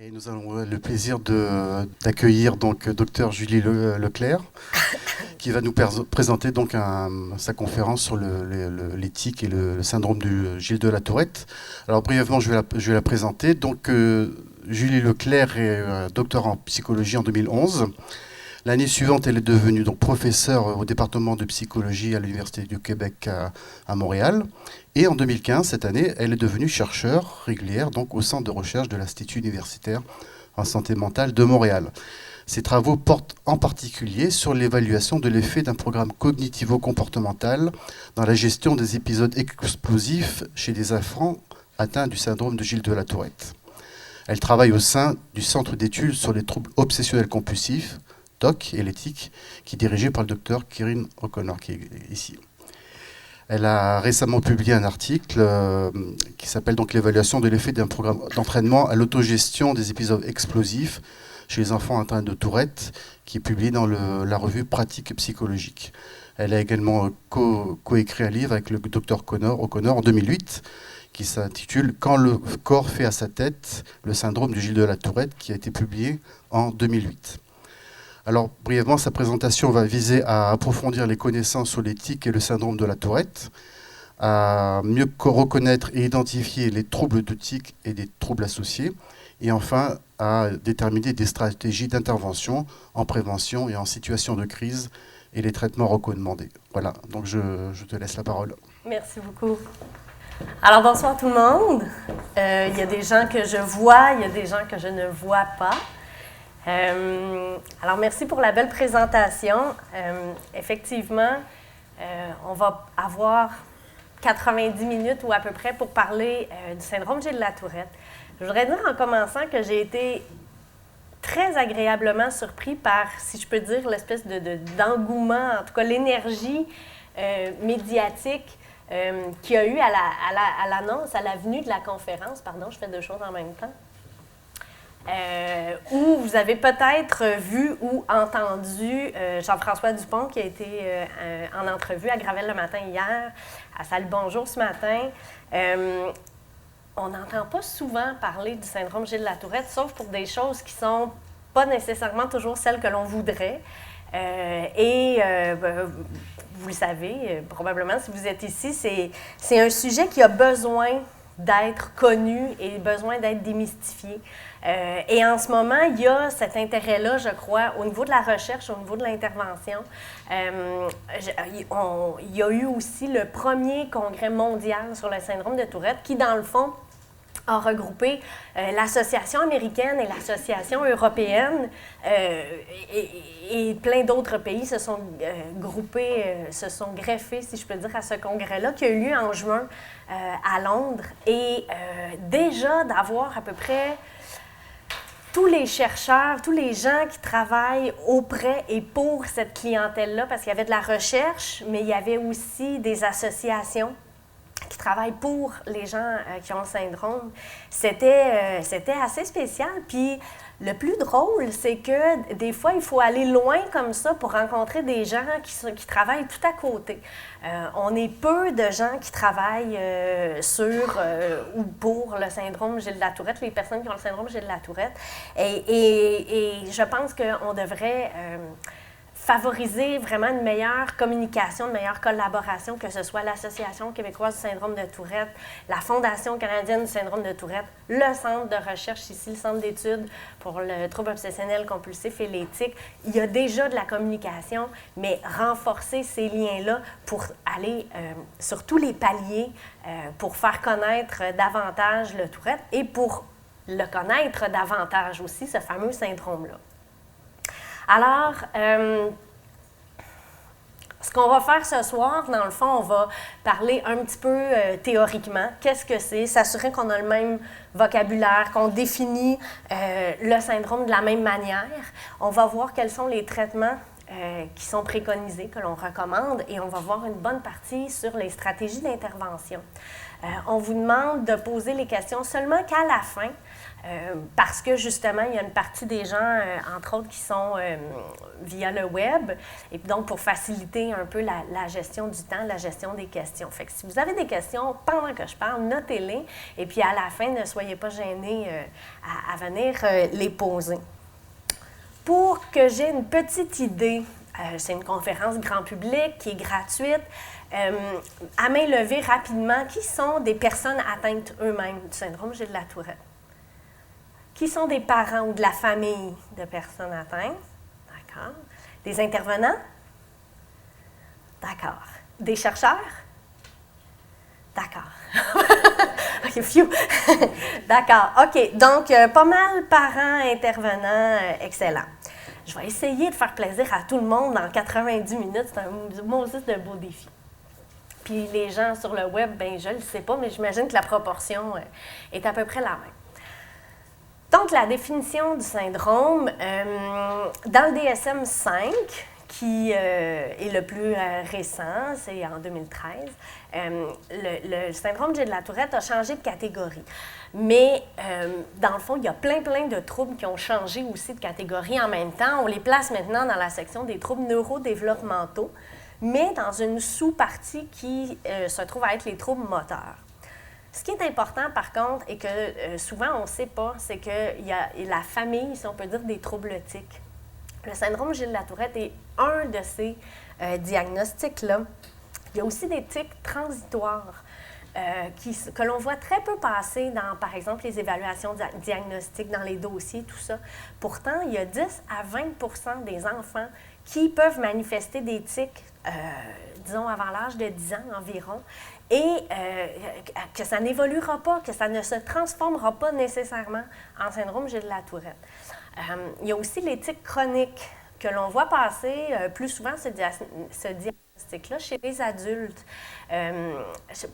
Et nous avons le plaisir d'accueillir donc Dr Julie Leclerc, qui va nous présenter donc sa conférence sur l'éthique et le syndrome du Gilles de la Tourette. Alors brièvement, je vais la présenter. Donc Julie Leclerc est docteur en psychologie en 2011. L'année suivante, elle est devenue donc professeure au département de psychologie à l'Université du Québec à Montréal. Et en 2015, cette année, elle est devenue chercheure régulière donc au centre de recherche de l'Institut universitaire en santé mentale de Montréal. Ses travaux portent en particulier sur l'évaluation de l'effet d'un programme cognitivo-comportemental dans la gestion des épisodes explosifs chez des enfants atteints du syndrome de Gilles de la Tourette. Elle travaille au sein du Centre d'études sur les troubles obsessionnels compulsifs, TOC, et l'éthique, qui est dirigé par le docteur Kieran O'Connor, qui est ici. Elle a récemment publié un article qui s'appelle donc l'évaluation de l'effet d'un programme d'entraînement à l'autogestion des épisodes explosifs chez les enfants atteints de Tourette, qui est publié dans la revue Pratique psychologique. Elle a également coécrit un livre avec le docteur O'Connor en 2008, qui s'intitule « Quand le corps fait à sa tête, le syndrome du Gilles de la Tourette », qui a été publié en 2008. Alors, brièvement, sa présentation va viser à approfondir les connaissances sur l'éthique et le syndrome de la Tourette, à mieux reconnaître et identifier les troubles de tic et des troubles associés, et enfin à déterminer des stratégies d'intervention en prévention et en situation de crise et les traitements recommandés. Voilà, donc je te laisse la parole. Merci beaucoup. Alors, bonsoir tout le monde. Il y a des gens que je vois, il y a des gens que je ne vois pas. Alors, merci pour la belle présentation. Effectivement, on va avoir 90 minutes ou à peu près pour parler du syndrome Gilles de la Tourette. Je voudrais dire en commençant que j'ai été très agréablement surpris par, si je peux dire, l'espèce d'engouement, en tout cas l'énergie médiatique qu'il y a eu à l'annonce, à la venue de la conférence. Pardon, je fais deux choses en même temps. Où vous avez peut-être vu ou entendu Jean-François Dupont qui a été en entrevue à Gravel le matin hier, à Salut Bonjour ce matin. On n'entend pas souvent parler du syndrome Gilles de la Tourette, sauf pour des choses qui ne sont pas nécessairement toujours celles que l'on voudrait. Vous le savez, probablement, si vous êtes ici, c'est un sujet qui a besoin d'être connu et besoin d'être démystifié. Et en ce moment, il y a cet intérêt-là, je crois, au niveau de la recherche, au niveau de l'intervention. Il y a eu aussi le premier congrès mondial sur le syndrome de Tourette qui, dans le fond, a regroupé l'Association américaine et l'Association européenne et plein d'autres pays se sont se sont greffés, si je peux dire, à ce congrès-là qui a eu lieu en juin à Londres. Et déjà d'avoir à peu près tous les chercheurs, tous les gens qui travaillent auprès et pour cette clientèle-là, parce qu'il y avait de la recherche, mais il y avait aussi des associations qui travaillent pour les gens qui ont le syndrome. C'était assez spécial. Puis le plus drôle, c'est que des fois, il faut aller loin comme ça pour rencontrer des gens qui travaillent tout à côté. On est peu de gens qui travaillent sur ou pour le syndrome Gilles de la Tourette, les personnes qui ont le syndrome Gilles de la Tourette. Et je pense qu'on devrait favoriser vraiment une meilleure communication, une meilleure collaboration, que ce soit l'Association québécoise du syndrome de Tourette, la Fondation canadienne du syndrome de Tourette, le centre de recherche ici, le centre d'études pour le trouble obsessionnel compulsif et l'éthique. Il y a déjà de la communication, mais renforcer ces liens-là pour aller sur tous les paliers, pour faire connaître davantage le Tourette et pour le connaître davantage aussi, ce fameux syndrome-là. Alors, ce qu'on va faire ce soir, dans le fond, on va parler un petit peu théoriquement. Qu'est-ce que c'est? S'assurer qu'on a le même vocabulaire, qu'on définit le syndrome de la même manière. On va voir quels sont les traitements qui sont préconisés, que l'on recommande, et on va voir une bonne partie sur les stratégies d'intervention. On vous demande de poser les questions seulement qu'à la fin, parce que justement, il y a une partie des gens, entre autres, qui sont via le web, et donc pour faciliter un peu la gestion du temps, la gestion des questions. Fait que si vous avez des questions pendant que je parle, notez-les, et puis à la fin, ne soyez pas gênés à venir les poser. Pour que j'ai une petite idée, c'est une conférence grand public qui est gratuite. À main levée rapidement, qui sont des personnes atteintes eux-mêmes du syndrome Gilles de la Tourette? Qui sont des parents ou de la famille de personnes atteintes? D'accord. Des intervenants? D'accord. Des chercheurs? D'accord. OK, phew. D'accord. OK. Donc, pas mal parents, intervenants, excellent. Je vais essayer de faire plaisir à tout le monde dans 90 minutes. C'est un maudit de beau défi. Puis les gens sur le web, bien, je ne le sais pas, mais j'imagine que la proportion est à peu près la même. Donc, la définition du syndrome, dans le DSM-5, qui est le plus récent, c'est en 2013, le syndrome Gilles de la Tourette a changé de catégorie. Mais, dans le fond, il y a plein de troubles qui ont changé aussi de catégorie en même temps. On les place maintenant dans la section des troubles neurodéveloppementaux, mais dans une sous-partie qui se trouve à être les troubles moteurs. Ce qui est important, par contre, et que souvent on ne sait pas, c'est qu'il y a la famille, si on peut dire, des troubles tiques. Le syndrome Gilles de la Tourette est un de ces diagnostics-là. Il y a aussi des tics transitoires que l'on voit très peu passer dans, par exemple, les évaluations diagnostiques, dans les dossiers, tout ça. Pourtant, il y a 10 à 20 des enfants qui peuvent manifester des tics, disons, avant l'âge de 10 ans environ, et que ça n'évoluera pas, que ça ne se transformera pas nécessairement en syndrome Gilles de la Tourette. Il y a aussi les tics chroniques que l'on voit passer plus souvent, ce diagnostic-là, chez les adultes.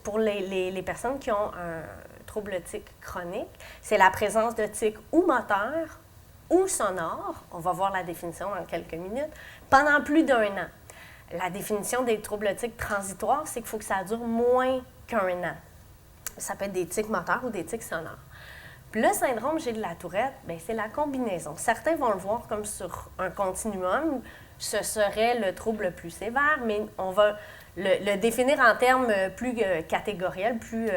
Pour les personnes qui ont un trouble tic chronique, c'est la présence de tics ou moteurs ou sonores, on va voir la définition dans quelques minutes, pendant plus d'1 an. La définition des troubles tics transitoires, c'est qu'il faut que ça dure moins qu'1 an. Ça peut être des tics moteurs ou des tics sonores. Puis le syndrome Gilles de la Tourette, bien, c'est la combinaison. Certains vont le voir comme sur un continuum, ce serait le trouble le plus sévère, mais on va le définir en termes plus catégoriels, plus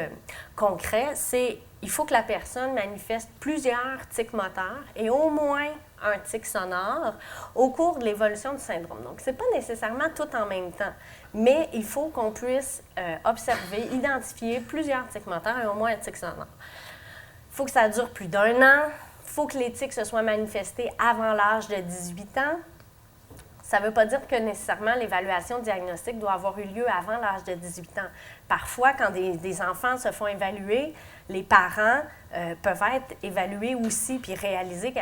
concrets. C'est il faut que la personne manifeste plusieurs tics moteurs et au moins un tic sonore au cours de l'évolution du syndrome. Donc, ce n'est pas nécessairement tout en même temps, mais il faut qu'on puisse observer, identifier plusieurs tics moteurs et au moins un tic sonore. Il faut que ça dure plus d'1 an. Il faut que les tics se soient manifestés avant l'âge de 18 ans. Ça ne veut pas dire que nécessairement l'évaluation diagnostique doit avoir eu lieu avant l'âge de 18 ans. Parfois, quand des enfants se font évaluer, les parents peuvent être évalués aussi puis réaliser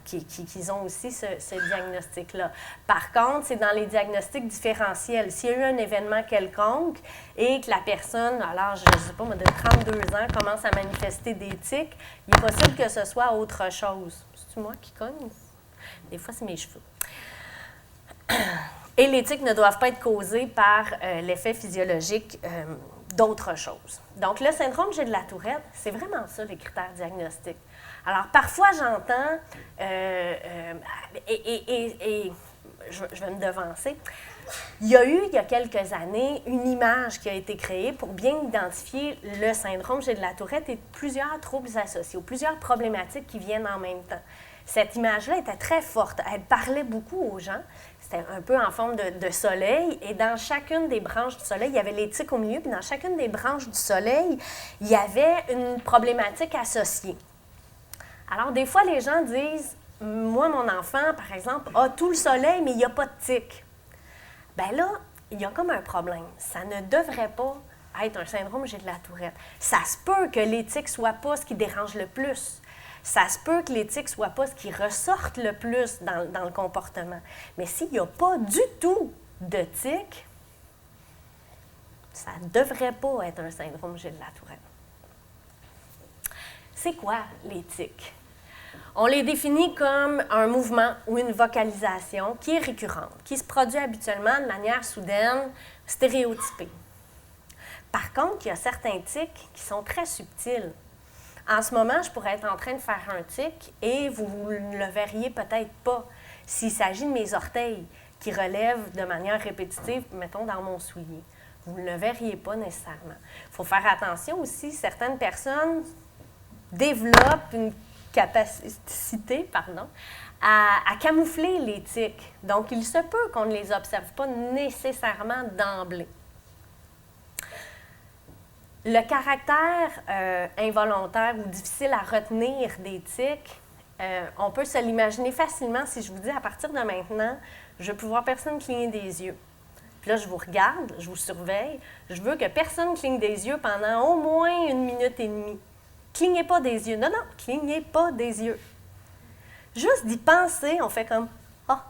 qu'ils ont aussi ce diagnostic-là. Par contre, c'est dans les diagnostics différentiels. S'il y a eu un événement quelconque et que la personne, à l'âge, je ne sais pas, de 32 ans, commence à manifester des tics, il est possible que ce soit autre chose. C'est-tu moi qui cogne? Des fois, c'est mes cheveux. Et les tics ne doivent pas être causés par l'effet physiologique d'autres choses. Donc, le syndrome Gilles de la Tourette, c'est vraiment ça, les critères diagnostiques. Alors, parfois, j'entends, je vais me devancer, il y a quelques années, une image qui a été créée pour bien identifier le syndrome Gilles de la Tourette et plusieurs troubles associés, plusieurs problématiques qui viennent en même temps. Cette image-là était très forte. Elle parlait beaucoup aux gens. C'était un peu en forme de soleil. Et dans chacune des branches du soleil, il y avait les tics au milieu. Puis dans chacune des branches du soleil, il y avait une problématique associée. Alors, des fois, les gens disent, moi, mon enfant, par exemple, a tout le soleil, mais il n'y a pas de tics. Bien là, il y a comme un problème. Ça ne devrait pas être un syndrome Gilles de la Tourette. Ça se peut que les tics ne soient pas ce qui dérange le plus. Ça se peut que les tics ne soient pas ce qui ressortent le plus dans le comportement. Mais s'il n'y a pas du tout de tics, ça ne devrait pas être un syndrome Gilles de la Tourette. C'est quoi les tics? On les définit comme un mouvement ou une vocalisation qui est récurrente, qui se produit habituellement de manière soudaine, stéréotypée. Par contre, il y a certains tics qui sont très subtils. En ce moment, je pourrais être en train de faire un tic et vous ne le verriez peut-être pas. S'il s'agit de mes orteils qui relèvent de manière répétitive, mettons dans mon soulier, vous ne le verriez pas nécessairement. Il faut faire attention aussi, certaines personnes développent une capacité à camoufler les tics. Donc, il se peut qu'on ne les observe pas nécessairement d'emblée. Le caractère involontaire ou difficile à retenir des tics, on peut se l'imaginer facilement si je vous dis à partir de maintenant, je veux pouvoir personne cligner des yeux. Puis là, je vous regarde, je vous surveille, je veux que personne cligne des yeux pendant au moins 1 minute et demie. Clignez pas des yeux. Non, non, clignez pas des yeux. Juste d'y penser, on fait comme « Ah! »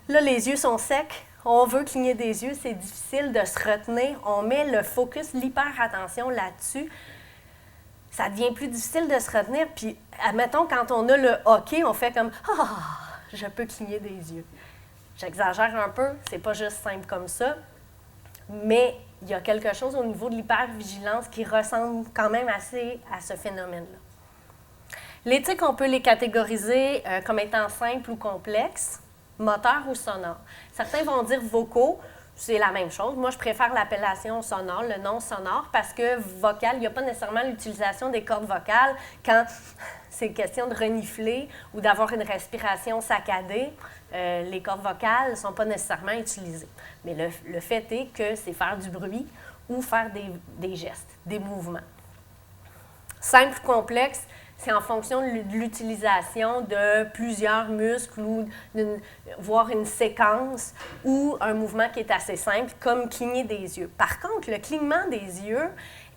Là, les yeux sont secs, on veut cligner des yeux, c'est difficile de se retenir. On met le focus, l'hyper-attention là-dessus. Ça devient plus difficile de se retenir. Puis, admettons, quand on a le « OK », on fait comme « Ah! Je peux cligner des yeux. » J'exagère un peu, c'est pas juste simple comme ça, mais il y a quelque chose au niveau de l'hypervigilance qui ressemble quand même assez à ce phénomène-là. Les tics, on peut les catégoriser comme étant simples ou complexes, moteurs ou sonores. Certains vont dire vocaux, c'est la même chose. Moi, je préfère l'appellation sonore, le nom sonore, parce que vocal, il n'y a pas nécessairement l'utilisation des cordes vocales quand c'est question de renifler ou d'avoir une respiration saccadée. Les cordes vocales ne sont pas nécessairement utilisées. Mais le fait est que c'est faire du bruit ou faire des gestes, des mouvements. Simple ou complexe, c'est en fonction de l'utilisation de plusieurs muscles ou voire une séquence ou un mouvement qui est assez simple, comme cligner des yeux. Par contre, le clignement des yeux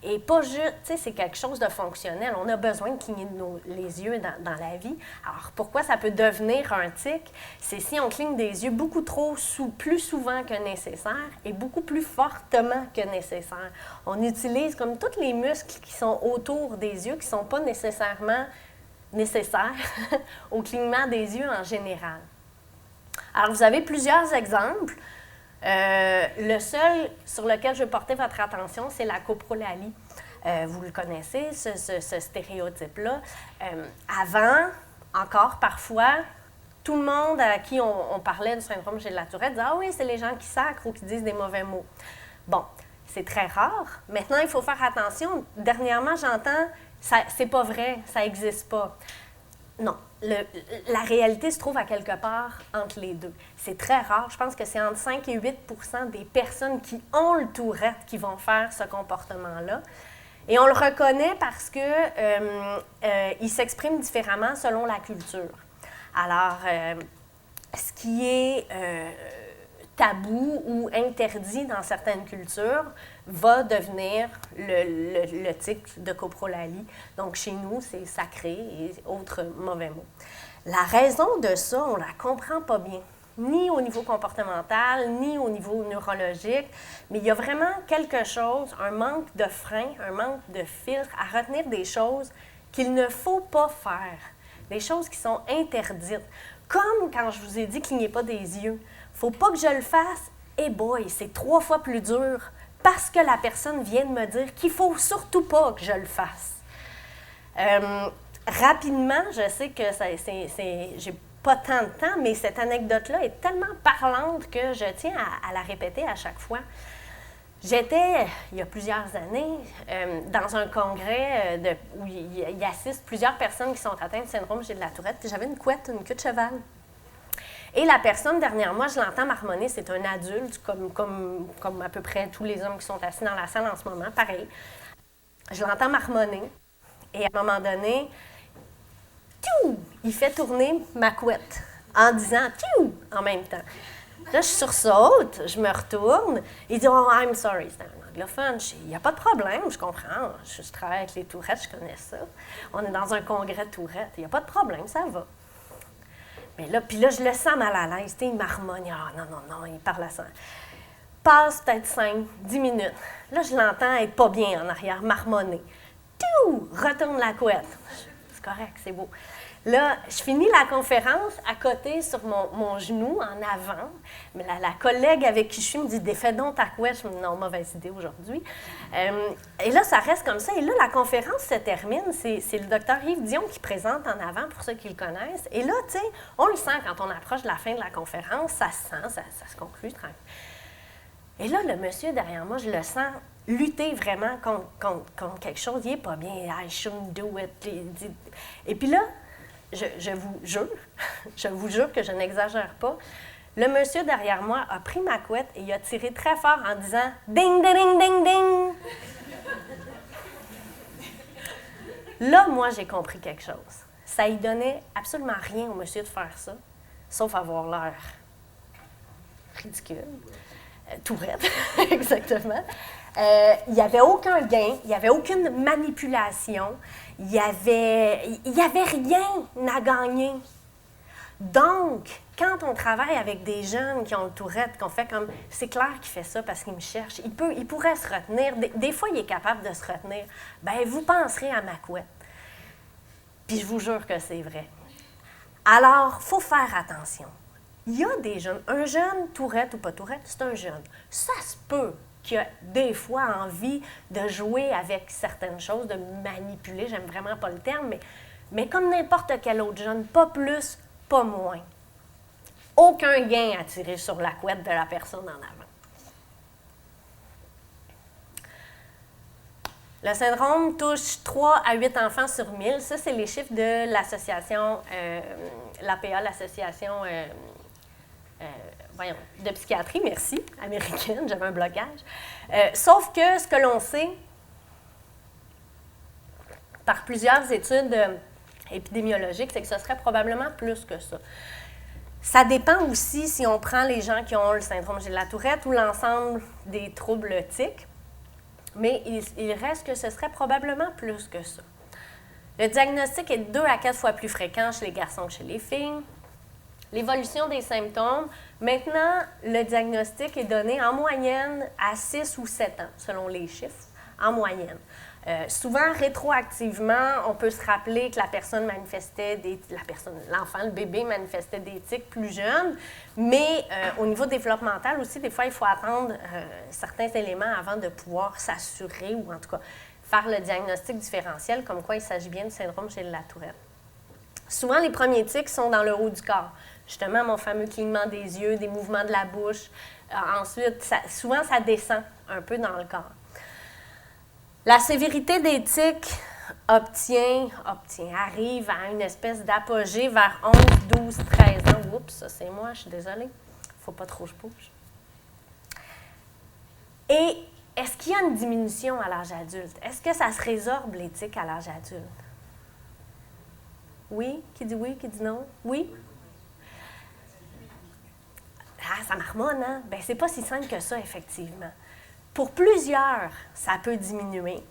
est pas juste, tu sais, c'est quelque chose de fonctionnel. On a besoin de cligner les yeux dans la vie. Alors, pourquoi ça peut devenir un tic? C'est si on cligne des yeux beaucoup trop plus souvent que nécessaire et beaucoup plus fortement que nécessaire. On utilise comme tous les muscles qui sont autour des yeux, qui ne sont pas nécessairement nécessaires au clignement des yeux en général. Alors, vous avez plusieurs exemples. Le seul sur lequel je veux porter votre attention, c'est la coprolalie. Vous le connaissez, ce stéréotype-là. Avant, encore parfois, tout le monde à qui on parlait du syndrome Gilles de la Tourette disait « Ah oui, c'est les gens qui sacrent ou qui disent des mauvais mots. » Bon, c'est très rare. Maintenant, il faut faire attention. Dernièrement, j'entends « c'est pas vrai, ça n'existe pas ». Non, la réalité se trouve à quelque part entre les deux. C'est très rare. Je pense que c'est entre 5 et 8 % des personnes qui ont le Tourette qui vont faire ce comportement-là. Et on le reconnaît parce qu'il s'exprime différemment selon la culture. Alors, ce qui est tabou ou interdit dans certaines cultures va devenir le tic de coprolalie. Donc, chez nous, c'est sacré et autres mauvais mots. La raison de ça, on ne la comprend pas bien, ni au niveau comportemental, ni au niveau neurologique, mais il y a vraiment quelque chose, un manque de frein, un manque de filtre à retenir des choses qu'il ne faut pas faire, des choses qui sont interdites. Comme quand je vous ai dit « clignez pas des yeux ». Il ne faut pas que je le fasse. Eh boy, c'est 3 fois plus dur parce que la personne vient de me dire qu'il ne faut surtout pas que je le fasse. Rapidement, je sais que j'ai pas tant de temps, mais cette anecdote-là est tellement parlante que je tiens à la répéter à chaque fois. J'étais, il y a plusieurs années, dans un congrès où il y assiste plusieurs personnes qui sont atteintes du syndrome Gilles de la Tourette, puis j'avais une couette, une queue de cheval. Et la personne derrière moi, je l'entends marmonner, c'est un adulte, comme à peu près tous les hommes qui sont assis dans la salle en ce moment, pareil. Je l'entends marmonner, et à un moment donné, tiou, il fait tourner ma couette en disant tiou en même temps. Là, je sursaute, je me retourne, il dit « Oh, I'm sorry », c'est un anglophone. Il n'y a pas de problème, je comprends, je travaille avec les Tourettes, je connais ça. On est dans un congrès de Tourettes, il n'y a pas de problème, ça va. Mais là, puis là, je le sens mal à l'aise. Il marmonne. Ah, non, il parle à ça. Passe peut-être 5, 10 minutes. Là, je l'entends être pas bien en arrière, marmonner. Tout! Retourne la couette. c'est correct, c'est beau. Là, je finis la conférence à côté sur mon genou, en avant. Mais la collègue avec qui je suis me dit « Défais donc ta couette. » Je me dis « Non, mauvaise idée aujourd'hui. » Et là, ça reste comme ça. Et là, la conférence se termine. C'est le docteur Yves Dion qui présente en avant, pour ceux qui le connaissent. Et là, tu sais, on le sent quand on approche de la fin de la conférence. Ça se sent, ça se conclut tranquille. Et là, le monsieur derrière moi, je le sens lutter vraiment contre quelque chose. Il n'est pas bien. « I shouldn't do it. » Et puis là, je vous jure que je n'exagère pas. Le monsieur derrière moi a pris ma couette et il a tiré très fort en disant « Ding, ding, ding, ding, ding! » Là, moi, j'ai compris quelque chose. Ça y donnait absolument rien au monsieur de faire ça, sauf avoir l'air ridicule. Tourette, exactement. Il n'y avait aucun gain, il n'y avait aucune manipulation, il n'y avait rien à gagner. Donc, quand on travaille avec des jeunes qui ont le Tourette, qu'on fait comme, c'est clair qu'il fait ça parce qu'il me cherche, il pourrait se retenir, des fois il est capable de se retenir, bien vous penserez à ma couette. Puis je vous jure que c'est vrai. Alors, il faut faire attention. Il y a des jeunes, un jeune, Tourette ou pas Tourette, c'est un jeune. Ça se peut qu'il a des fois envie de jouer avec certaines choses, de manipuler, j'aime vraiment pas le terme, mais comme n'importe quel autre jeune, pas plus, pas moins. Aucun gain à tirer sur la couette de la personne en avant. Le syndrome touche 3 à 8 enfants sur 1000. Ça, c'est les chiffres de l'association, l'APA, l'association de psychiatrie, merci, américaine, j'avais un blocage. Sauf que ce que l'on sait, par plusieurs études épidémiologiques, c'est que ce serait probablement plus que ça. Ça dépend aussi si on prend les gens qui ont le syndrome de la Tourette ou l'ensemble des troubles tics, mais il reste que ce serait probablement plus que ça. Le diagnostic est 2 à 4 fois plus fréquent chez les garçons que chez les filles. L'évolution des symptômes, maintenant, le diagnostic est donné en moyenne à 6 ou 7 ans, selon les chiffres, en moyenne. Souvent, rétroactivement, on peut se rappeler que la personne manifestait l'enfant, le bébé manifestait des tics plus jeunes, mais au niveau développemental aussi, des fois, il faut attendre certains éléments avant de pouvoir s'assurer ou en tout cas faire le diagnostic différentiel, comme quoi il s'agit bien du syndrome chez la Tourette. Souvent, les premiers tics sont dans le haut du corps. Justement, mon fameux clignement des yeux, des mouvements de la bouche. Ensuite, souvent, ça descend un peu dans le corps. La sévérité des tics arrive à une espèce d'apogée vers 11, 12, 13 ans. Oups, ça c'est moi, je suis désolée. Il ne faut pas trop que je bouge. Et est-ce qu'il y a une diminution à l'âge adulte? Est-ce que ça se résorbe les tics à l'âge adulte? Oui? Qui dit oui? Qui dit non? Oui? Ah, ça marmonne, hein? Bien, c'est pas si simple que ça, effectivement. Pour plusieurs, ça peut diminuer.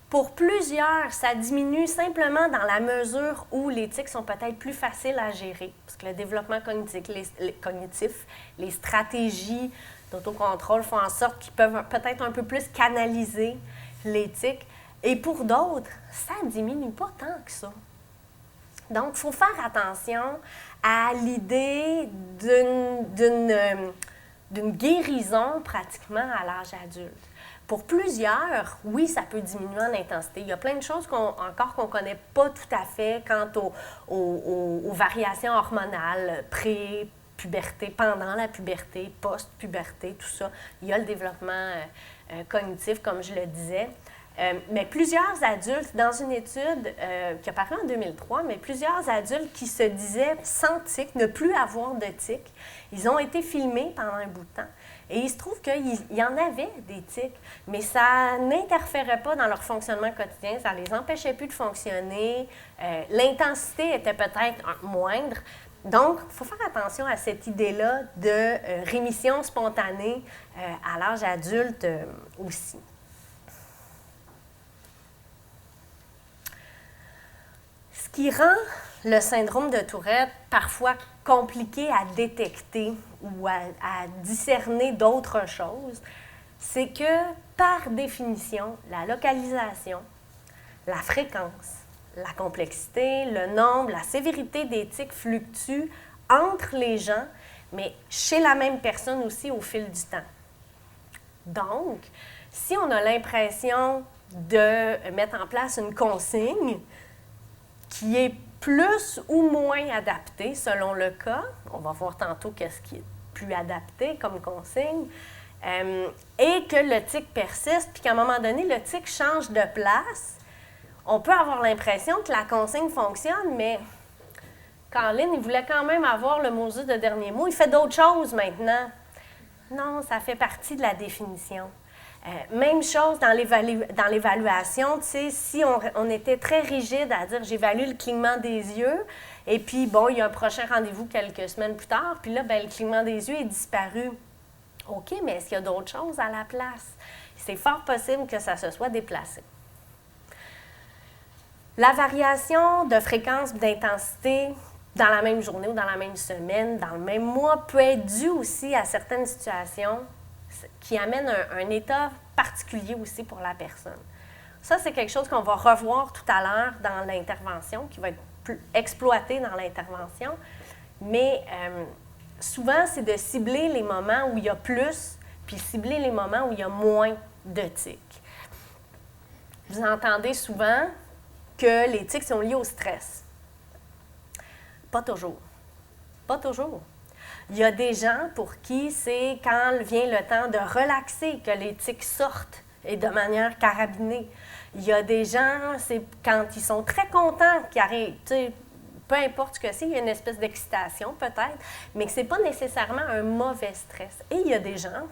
Pour plusieurs, ça diminue simplement dans la mesure où les tics sont peut-être plus faciles à gérer, parce que le développement cognitif, les stratégies d'autocontrôle font en sorte qu'ils peuvent peut-être un peu plus canaliser les tics. Et pour d'autres, ça ne diminue pas tant que ça. Donc, il faut faire attention à l'idée d'une guérison pratiquement à l'âge adulte. Pour plusieurs, oui, ça peut diminuer en intensité. Il y a plein de choses qu'on ne connaît pas tout à fait quant aux variations hormonales, pré-puberté, pendant la puberté, post-puberté, tout ça. Il y a le développement cognitif, comme je le disais. Mais plusieurs adultes, dans une étude qui a paru en 2003, mais plusieurs adultes qui se disaient sans tics, ne plus avoir de tics, ils ont été filmés pendant un bout de temps. Et il se trouve qu'il y en avait des tics, mais ça n'interférait pas dans leur fonctionnement quotidien, ça ne les empêchait plus de fonctionner, l'intensité était peut-être moindre. Donc, il faut faire attention à cette idée-là de rémission spontanée à l'âge adulte aussi. Ce qui rend le syndrome de Tourette parfois compliqué à détecter ou à discerner d'autres choses, c'est que, par définition, la localisation, la fréquence, la complexité, le nombre, la sévérité des tics fluctuent entre les gens, mais chez la même personne aussi au fil du temps. Donc, si on a l'impression de mettre en place une consigne qui est plus ou moins adaptée selon le cas, on va voir tantôt qu'est-ce qui est plus adapté comme consigne, et que le tic persiste, puis qu'à un moment donné, le tic change de place, on peut avoir l'impression que la consigne fonctionne, mais Colin, il voulait quand même avoir le mot juste de dernier mot. Il fait d'autres choses maintenant. Non, ça fait partie de la définition. Même chose dans l'évaluation, tu sais, si on était très rigide à dire j'évalue le clignement des yeux, et puis bon, il y a un prochain rendez-vous quelques semaines plus tard, puis là, ben, le clignement des yeux est disparu. OK, mais est-ce qu'il y a d'autres choses à la place? C'est fort possible que ça se soit déplacé. La variation de fréquence d'intensité dans la même journée ou dans la même semaine, dans le même mois, peut être due aussi à certaines situations qui amènent un état particulier aussi pour la personne. Ça, c'est quelque chose qu'on va revoir tout à l'heure dans l'intervention, qui va être plus exploité dans l'intervention. Mais souvent, c'est de cibler les moments où il y a plus, puis cibler les moments où il y a moins de tics. Vous entendez souvent que les tics sont liés au stress. Pas toujours. Pas toujours. Il y a des gens pour qui c'est quand vient le temps de relaxer que les tics sortent et de manière carabinée. Il y a des gens, c'est quand ils sont très contents qu'ils arrêtent, peu importe ce que c'est, il y a une espèce d'excitation peut-être, mais que ce n'est pas nécessairement un mauvais stress. Et il y a des gens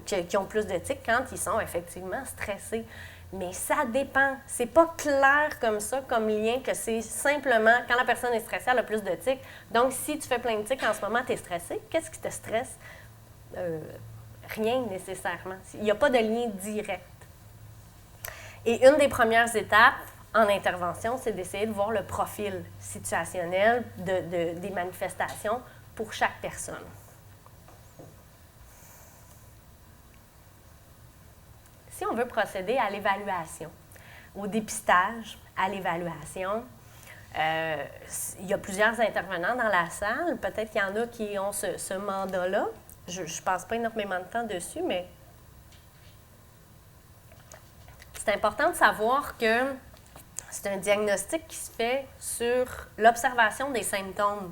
qui ont plus de tics quand ils sont effectivement stressés. Mais ça dépend. C'est pas clair comme ça, comme lien, que c'est simplement quand la personne est stressée, elle a plus de tics. Donc, si tu fais plein de tics en ce moment, tu es stressé, qu'est-ce qui te stresse? Rien nécessairement. Il n'y a pas de lien direct. Et une des premières étapes en intervention, c'est d'essayer de voir le profil situationnel des manifestations pour chaque personne. Si on veut procéder à l'évaluation, au dépistage, à l'évaluation, il y a plusieurs intervenants dans la salle. Peut-être qu'il y en a qui ont ce mandat-là. Je ne passe pas énormément de temps dessus, mais c'est important de savoir que c'est un diagnostic qui se fait sur l'observation des symptômes.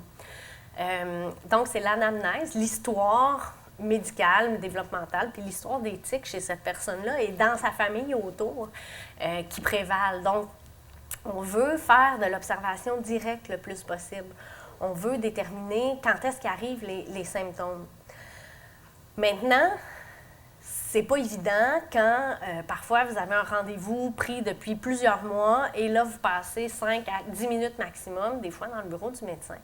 Donc, c'est l'anamnèse, l'histoire médicale, développementale, puis l'histoire des tics chez cette personne-là et dans sa famille autour qui prévalent. Donc, on veut faire de l'observation directe le plus possible. On veut déterminer quand est-ce qu'arrivent les symptômes. Maintenant, c'est pas évident quand parfois vous avez un rendez-vous pris depuis plusieurs mois et là, vous passez 5 à 10 minutes maximum, des fois dans le bureau du médecin.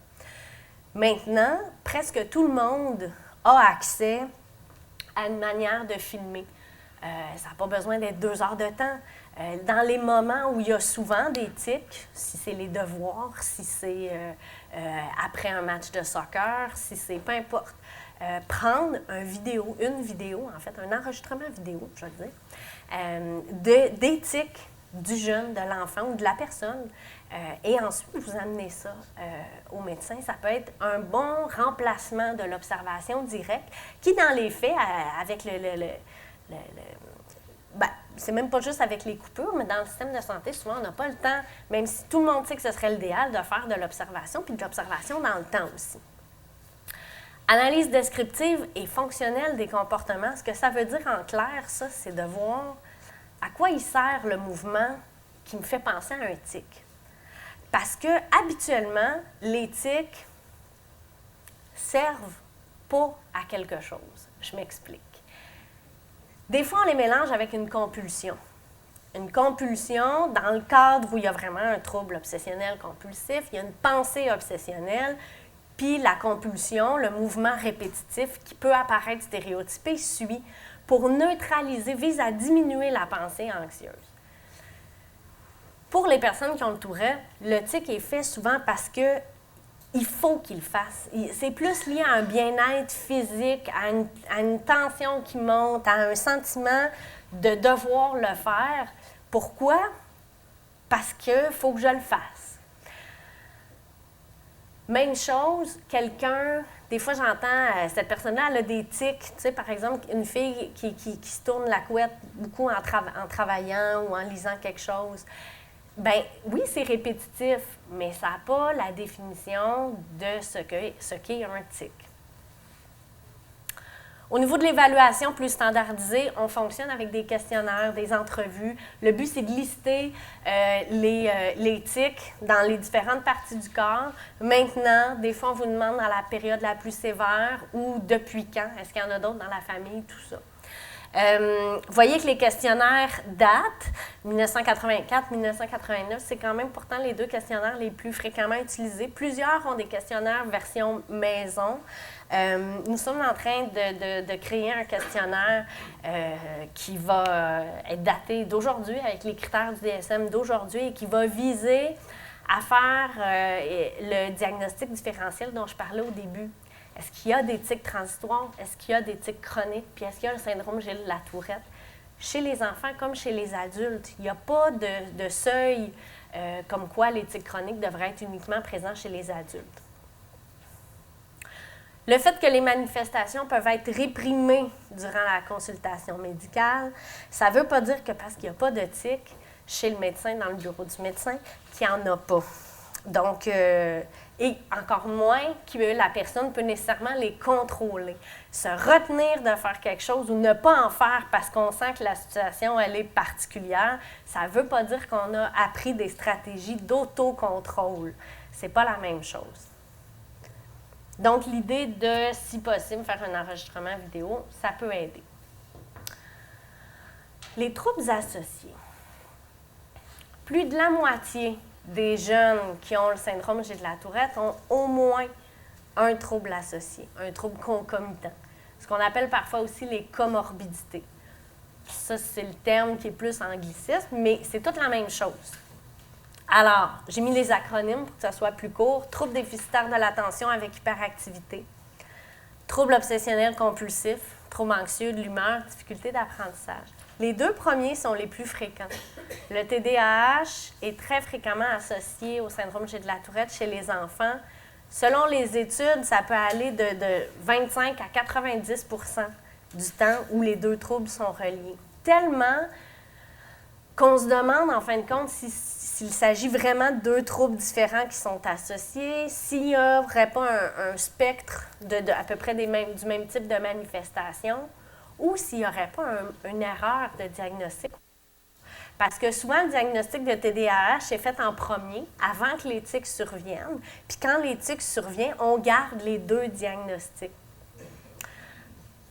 Maintenant, presque tout le monde a accès à une manière de filmer. Ça n'a pas besoin d'être 2 heures de temps. Dans les moments où il y a souvent des tics, si c'est les devoirs, si c'est après un match de soccer, si c'est peu importe, prendre une vidéo, en fait, un enregistrement vidéo, je veux dire, des tics du jeune, de l'enfant ou de la personne, et ensuite vous amenez ça au médecin. Ça peut être un bon remplacement de l'observation directe qui, dans les faits, avec ben, c'est même pas juste avec les coupures, mais dans le système de santé, souvent, on n'a pas le temps, même si tout le monde sait que ce serait l'idéal, de faire de l'observation, puis de l'observation dans le temps aussi. Analyse descriptive et fonctionnelle des comportements, ce que ça veut dire en clair, ça, c'est de voir à quoi il sert le mouvement qui me fait penser à un tic. Parce que, habituellement, les tics servent pas à quelque chose. Je m'explique. Des fois, on les mélange avec une compulsion. Une compulsion, dans le cadre où il y a vraiment un trouble obsessionnel compulsif, il y a une pensée obsessionnelle, puis la compulsion, le mouvement répétitif qui peut apparaître stéréotypé, suit pour neutraliser, vise à diminuer la pensée anxieuse. Pour les personnes qui ont le Tourette, le tic est fait souvent parce que il faut qu'il le fasse. C'est plus lié à un bien-être physique, à une tension qui monte, à un sentiment de devoir le faire. Pourquoi? parce qu'il faut que je le fasse. Même chose, quelqu'un, des fois j'entends, cette personne-là, elle a des tics, tu sais, par exemple, une fille qui se tourne la couette beaucoup en travaillant ou en lisant quelque chose. Bien, oui, c'est répétitif, mais ça n'a pas la définition de ce qu'est un tic. Au niveau de l'évaluation plus standardisée, on fonctionne avec des questionnaires, des entrevues. Le but, c'est de lister les tics dans les différentes parties du corps. Maintenant, des fois, on vous demande dans la période la plus sévère ou depuis quand. Est-ce qu'il y en a d'autres dans la famille, tout ça. Vous voyez que les questionnaires datent, 1984, 1989, c'est quand même pourtant les deux questionnaires les plus fréquemment utilisés. Plusieurs ont des questionnaires version maison. Nous sommes en train de créer un questionnaire qui va être daté d'aujourd'hui, avec les critères du DSM d'aujourd'hui, et qui va viser à faire le diagnostic différentiel dont je parlais au début. Est-ce qu'il y a des tics transitoires? Est-ce qu'il y a des tics chroniques? Puis est-ce qu'il y a un syndrome Gilles de la Tourette? Chez les enfants comme chez les adultes, il n'y a pas de seuil comme quoi les tics chroniques devraient être uniquement présents chez les adultes. Le fait que les manifestations peuvent être réprimées durant la consultation médicale, ça ne veut pas dire que parce qu'il n'y a pas de tics chez le médecin, dans le bureau du médecin, qu'il n'y en a pas. Donc, et encore moins que la personne peut nécessairement les contrôler. Se retenir de faire quelque chose ou ne pas en faire parce qu'on sent que la situation elle est particulière, ça ne veut pas dire qu'on a appris des stratégies d'autocontrôle. Ce n'est pas la même chose. Donc, l'idée de, si possible, faire un enregistrement vidéo, ça peut aider. Les troubles associés. Plus de la moitié des jeunes qui ont le syndrome Gilles de la Tourette ont au moins un trouble associé, un trouble concomitant. Ce qu'on appelle parfois aussi les comorbidités. Ça, c'est le terme qui est plus anglicisme, mais c'est toute la même chose. Alors, j'ai mis les acronymes pour que ça soit plus court. Trouble déficitaire de l'attention avec hyperactivité, trouble obsessionnel compulsif, trouble anxieux de l'humeur, difficulté d'apprentissage. Les deux premiers sont les plus fréquents. Le TDAH est très fréquemment associé au syndrome Gilles de la Tourette chez les enfants. Selon les études, ça peut aller de 25 à 90 % du temps où les deux troubles sont reliés. Tellement qu'on se demande, en fin de compte, s'il s'agit vraiment de deux troubles différents qui sont associés, s'il n'y aurait pas un spectre à peu près du même type de manifestation, ou s'il n'y aurait pas une erreur de diagnostic. Parce que souvent, le diagnostic de TDAH est fait en premier, avant que les tics surviennent. Puis quand les tics surviennent, on garde les deux diagnostics.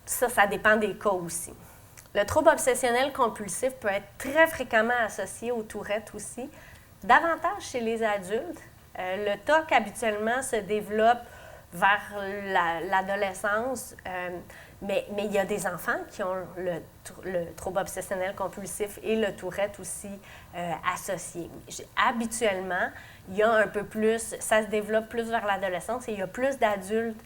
Ça dépend des cas aussi. Le trouble obsessionnel compulsif peut être très fréquemment associé aux Tourette aussi, davantage chez les adultes. Le TOC, habituellement, se développe vers l'adolescence, mais il y a des enfants qui ont le trouble obsessionnel compulsif et le Tourette aussi associés. Habituellement, il y a un peu plus, ça se développe plus vers l'adolescence et il y a plus d'adultes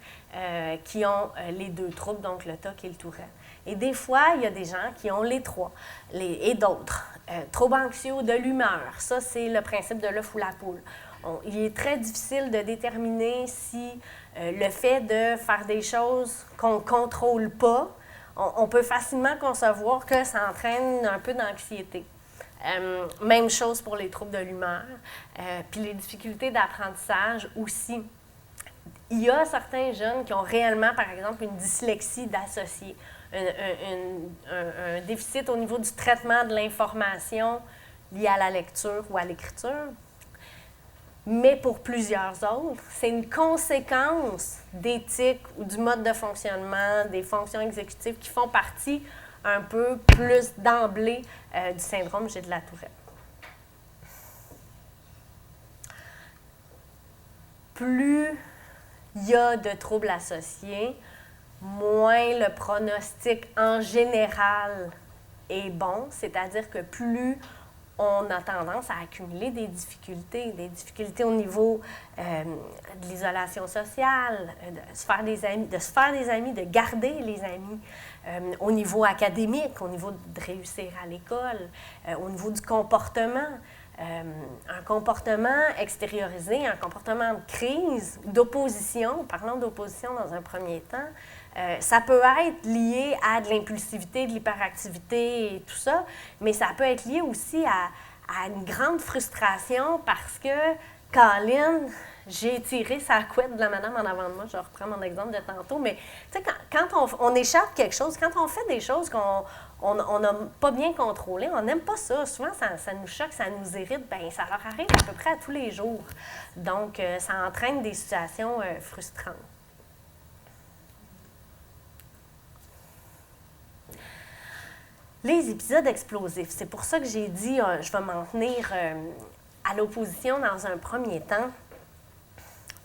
qui ont les deux troubles, donc le TOC et le Tourette. Et des fois, il y a des gens qui ont les trois et d'autres. Trouble anxieux de l'humeur, ça c'est le principe de l'œuf ou la poule. Il est très difficile de déterminer si le fait de faire des choses qu'on ne contrôle pas, on peut facilement concevoir que ça entraîne un peu d'anxiété. Même chose pour les troubles de l'humeur, puis les difficultés d'apprentissage aussi. Il y a certains jeunes qui ont réellement, par exemple, une dyslexie d'associé, un déficit au niveau du traitement de l'information lié à la lecture ou à l'écriture. Mais pour plusieurs autres, c'est une conséquence des tics ou du mode de fonctionnement, des fonctions exécutives qui font partie un peu plus d'emblée du syndrome Gilles de la Tourette. Plus il y a de troubles associés, moins le pronostic en général est bon, c'est-à-dire que plus on a tendance à accumuler des difficultés au niveau de l'isolation sociale, de se faire des amis, de garder les amis, au niveau académique, au niveau de réussir à l'école, au niveau du comportement. Un comportement extériorisé, un comportement de crise, d'opposition, parlons d'opposition dans un premier temps, ça peut être lié à de l'impulsivité, de l'hyperactivité et tout ça, mais ça peut être lié aussi à une grande frustration parce que, Colin, j'ai tiré sa couette de la madame en avant de moi, je reprends mon exemple de tantôt, mais tu sais, quand on échappe quelque chose, quand on fait des choses qu'on n'a pas bien contrôlées, on n'aime pas ça. Souvent, ça nous choque, ça nous irrite, bien, ça leur arrive à peu près à tous les jours. Donc, ça entraîne des situations frustrantes. Les épisodes explosifs, c'est pour ça que j'ai dit, je vais m'en tenir à l'opposition dans un premier temps.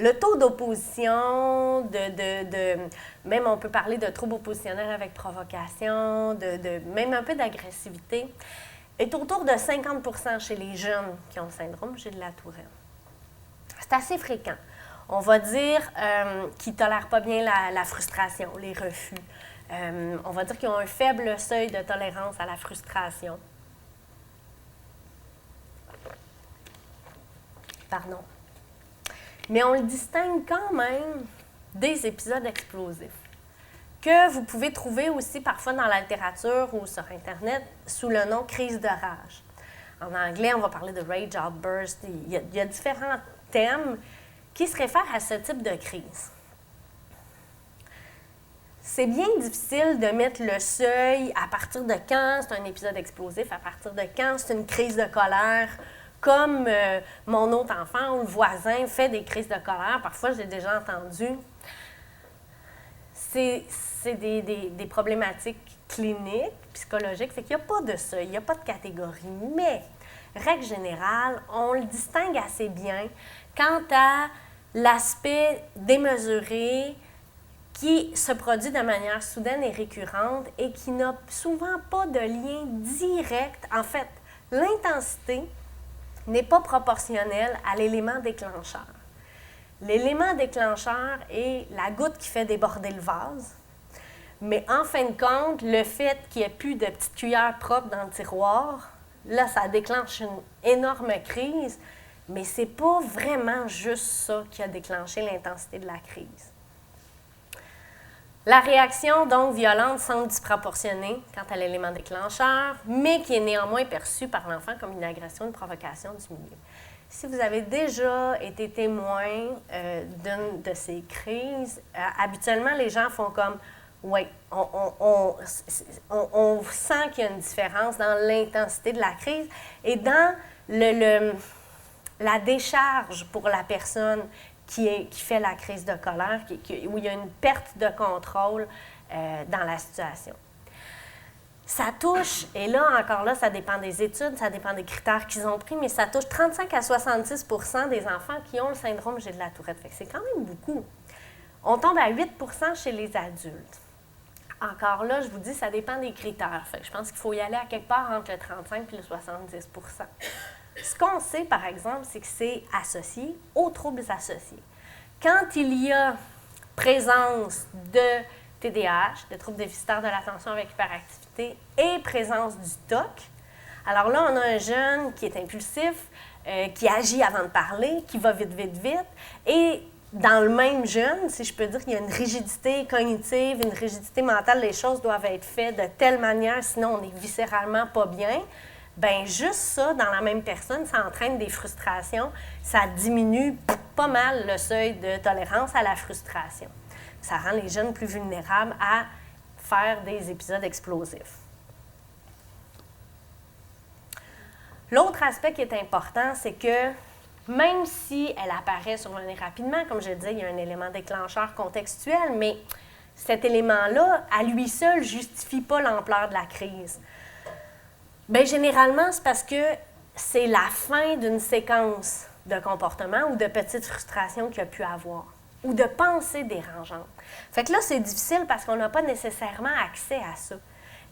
Le taux d'opposition, même on peut parler de troubles oppositionnels avec provocation, même un peu d'agressivité, est autour de 50 % chez les jeunes qui ont le syndrome Gilles de la Tourette. C'est assez fréquent. On va dire qu'ils ne tolèrent pas bien la frustration, les refus. On va dire qu'ils ont un faible seuil de tolérance à la frustration. Pardon. Mais on le distingue quand même des épisodes explosifs, que vous pouvez trouver aussi parfois dans la littérature ou sur Internet sous le nom crise de rage. En anglais, on va parler de rage outburst. Il y a différents thèmes qui se réfèrent à ce type de crise. C'est bien difficile de mettre le seuil à partir de quand c'est un épisode explosif, à partir de quand c'est une crise de colère, comme mon autre enfant ou le voisin fait des crises de colère. Parfois, j'ai déjà entendu. C'est des problématiques cliniques, psychologiques. C'est qu'il n'y a pas de seuil, il n'y a pas de catégorie. Mais, règle générale, on le distingue assez bien quant à l'aspect démesuré qui se produit de manière soudaine et récurrente et qui n'a souvent pas de lien direct. En fait, l'intensité n'est pas proportionnelle à l'élément déclencheur. L'élément déclencheur est la goutte qui fait déborder le vase, mais en fin de compte, le fait qu'il n'y ait plus de petites cuillères propres dans le tiroir, là, ça déclenche une énorme crise, mais c'est pas vraiment juste ça qui a déclenché l'intensité de la crise. La réaction, donc, violente semble disproportionnée quant à l'élément déclencheur, mais qui est néanmoins perçue par l'enfant comme une agression, une provocation du milieu. Si vous avez déjà été témoin d'une de ces crises, habituellement, les gens font comme « oui, on sent qu'il y a une différence dans l'intensité de la crise et dans la décharge pour la personne qui fait la crise de colère, où il y a une perte de contrôle dans la situation. Ça touche, et là, encore là, ça dépend des études, ça dépend des critères qu'ils ont pris, mais ça touche 35 à 70 % des enfants qui ont le syndrome Gilles de la Tourette. Fait que c'est quand même beaucoup. On tombe à 8 % chez les adultes. Encore là, je vous dis, ça dépend des critères. Fait que je pense qu'il faut y aller à quelque part entre le 35 et le 70 %. Ce qu'on sait, par exemple, c'est que c'est associé aux troubles associés. Quand il y a présence de TDAH, de troubles déficitaires de l'attention avec hyperactivité, et présence du TOC, alors là, on a un jeune qui est impulsif, qui agit avant de parler, qui va vite, vite, vite, et dans le même jeune, si je peux dire qu'il y a une rigidité cognitive, une rigidité mentale, les choses doivent être faites de telle manière, sinon on n'est viscéralement pas bien. Bien, juste ça, dans la même personne, ça entraîne des frustrations. Ça diminue pas mal le seuil de tolérance à la frustration. Ça rend les jeunes plus vulnérables à faire des épisodes explosifs. L'autre aspect qui est important, c'est que même si elle apparaît survenir rapidement, comme je disais, il y a un élément déclencheur contextuel, mais cet élément-là, à lui seul, ne justifie pas l'ampleur de la crise. Bien, généralement, c'est parce que c'est la fin d'une séquence de comportement ou de petites frustrations qu'il a pu avoir, ou de pensées dérangeantes. Fait que là, c'est difficile parce qu'on n'a pas nécessairement accès à ça.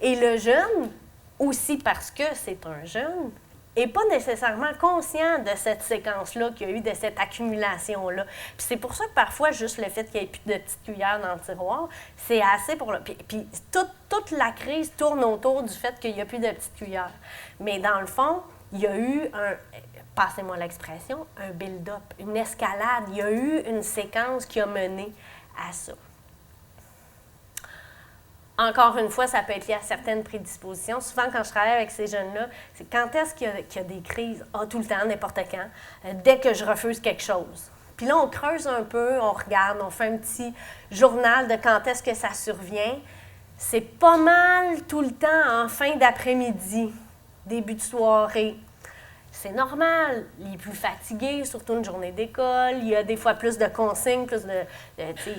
Et le jeune, aussi parce que c'est un jeune, n'est pas nécessairement conscient de cette séquence-là qu'il y a eu, de cette accumulation-là. Puis c'est pour ça que parfois, juste le fait qu'il n'y ait plus de petites cuillères dans le tiroir, c'est assez pour... Puis toute la crise tourne autour du fait qu'il n'y a plus de petites cuillères. Mais dans le fond, il y a eu passez-moi l'expression, un build-up, une escalade. Il y a eu une séquence qui a mené à ça. Encore une fois, ça peut être lié à certaines prédispositions. Souvent, quand je travaille avec ces jeunes-là, c'est quand est-ce qu'il y a des crises? Ah, tout le temps, n'importe quand, dès que je refuse quelque chose. Puis là, on creuse un peu, on regarde, on fait un petit journal de quand est-ce que ça survient. C'est pas mal tout le temps en fin d'après-midi, début de soirée. C'est normal, il est plus fatigué, surtout une journée d'école, il y a des fois plus de consignes, plus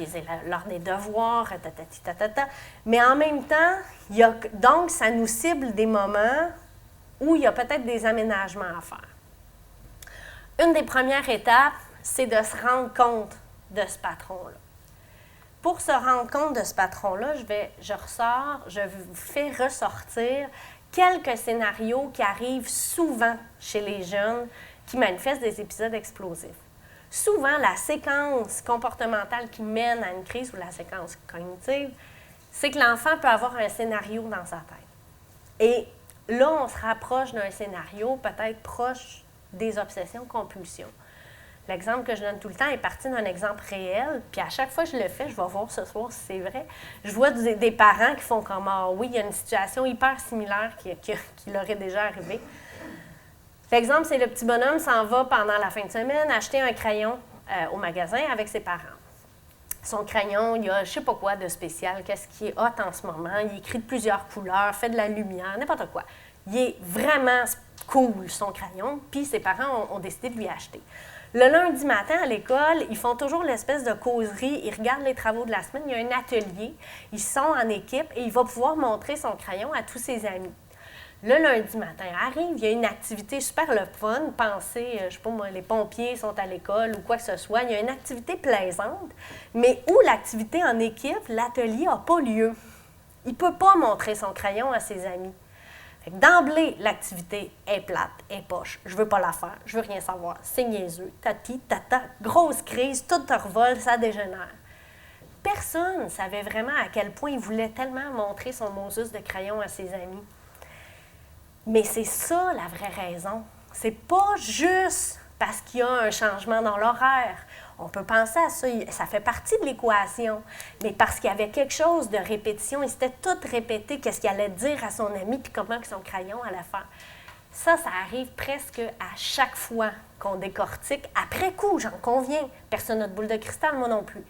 c'est l'heure des devoirs, ta. Mais en même temps, donc ça nous cible des moments où il y a peut-être des aménagements à faire. Une des premières étapes, c'est de se rendre compte de ce patron-là. Pour se rendre compte de ce patron-là, je vous fais ressortir quelques scénarios qui arrivent souvent chez les jeunes qui manifestent des épisodes explosifs. Souvent, la séquence comportementale qui mène à une crise ou la séquence cognitive, c'est que l'enfant peut avoir un scénario dans sa tête. Et là, on se rapproche d'un scénario peut-être proche des obsessions-compulsions. L'exemple que je donne tout le temps est parti d'un exemple réel, puis à chaque fois que je le fais, je vais voir ce soir si c'est vrai. Je vois des parents qui font comme « Ah oui, il y a une situation hyper similaire qui leur est déjà arrivée. » L'exemple, c'est le petit bonhomme s'en va pendant la fin de semaine acheter un crayon au magasin avec ses parents. Son crayon, il y a je ne sais pas quoi de spécial, qu'est-ce qui est hot en ce moment, il écrit de plusieurs couleurs, fait de la lumière, n'importe quoi. Il est vraiment cool, son crayon, puis ses parents ont décidé de lui acheter. Le lundi matin, à l'école, ils font toujours l'espèce de causerie, ils regardent les travaux de la semaine, il y a un atelier, ils sont en équipe et il va pouvoir montrer son crayon à tous ses amis. Le lundi matin arrive, il y a une activité super le fun, pensez, je ne sais pas moi, les pompiers sont à l'école ou quoi que ce soit, il y a une activité plaisante, mais où l'activité en équipe, l'atelier n'a pas lieu. Il ne peut pas montrer son crayon à ses amis. D'emblée, l'activité est plate, est poche. Je ne veux pas la faire, je ne veux rien savoir. C'est niaiseux, tati, tata, grosse crise, tout te revole, ça dégénère. Personne ne savait vraiment à quel point il voulait tellement montrer son Moses de crayon à ses amis. Mais c'est ça la vraie raison. C'est pas juste parce qu'il y a un changement dans l'horaire. On peut penser à ça, ça fait partie de l'équation, mais parce qu'il y avait quelque chose de répétition, il s'était tout répété, qu'est-ce qu'il allait dire à son ami, puis comment son crayon allait faire. Ça arrive presque à chaque fois qu'on décortique. Après coup, j'en conviens, personne n'a de boule de cristal, moi non plus.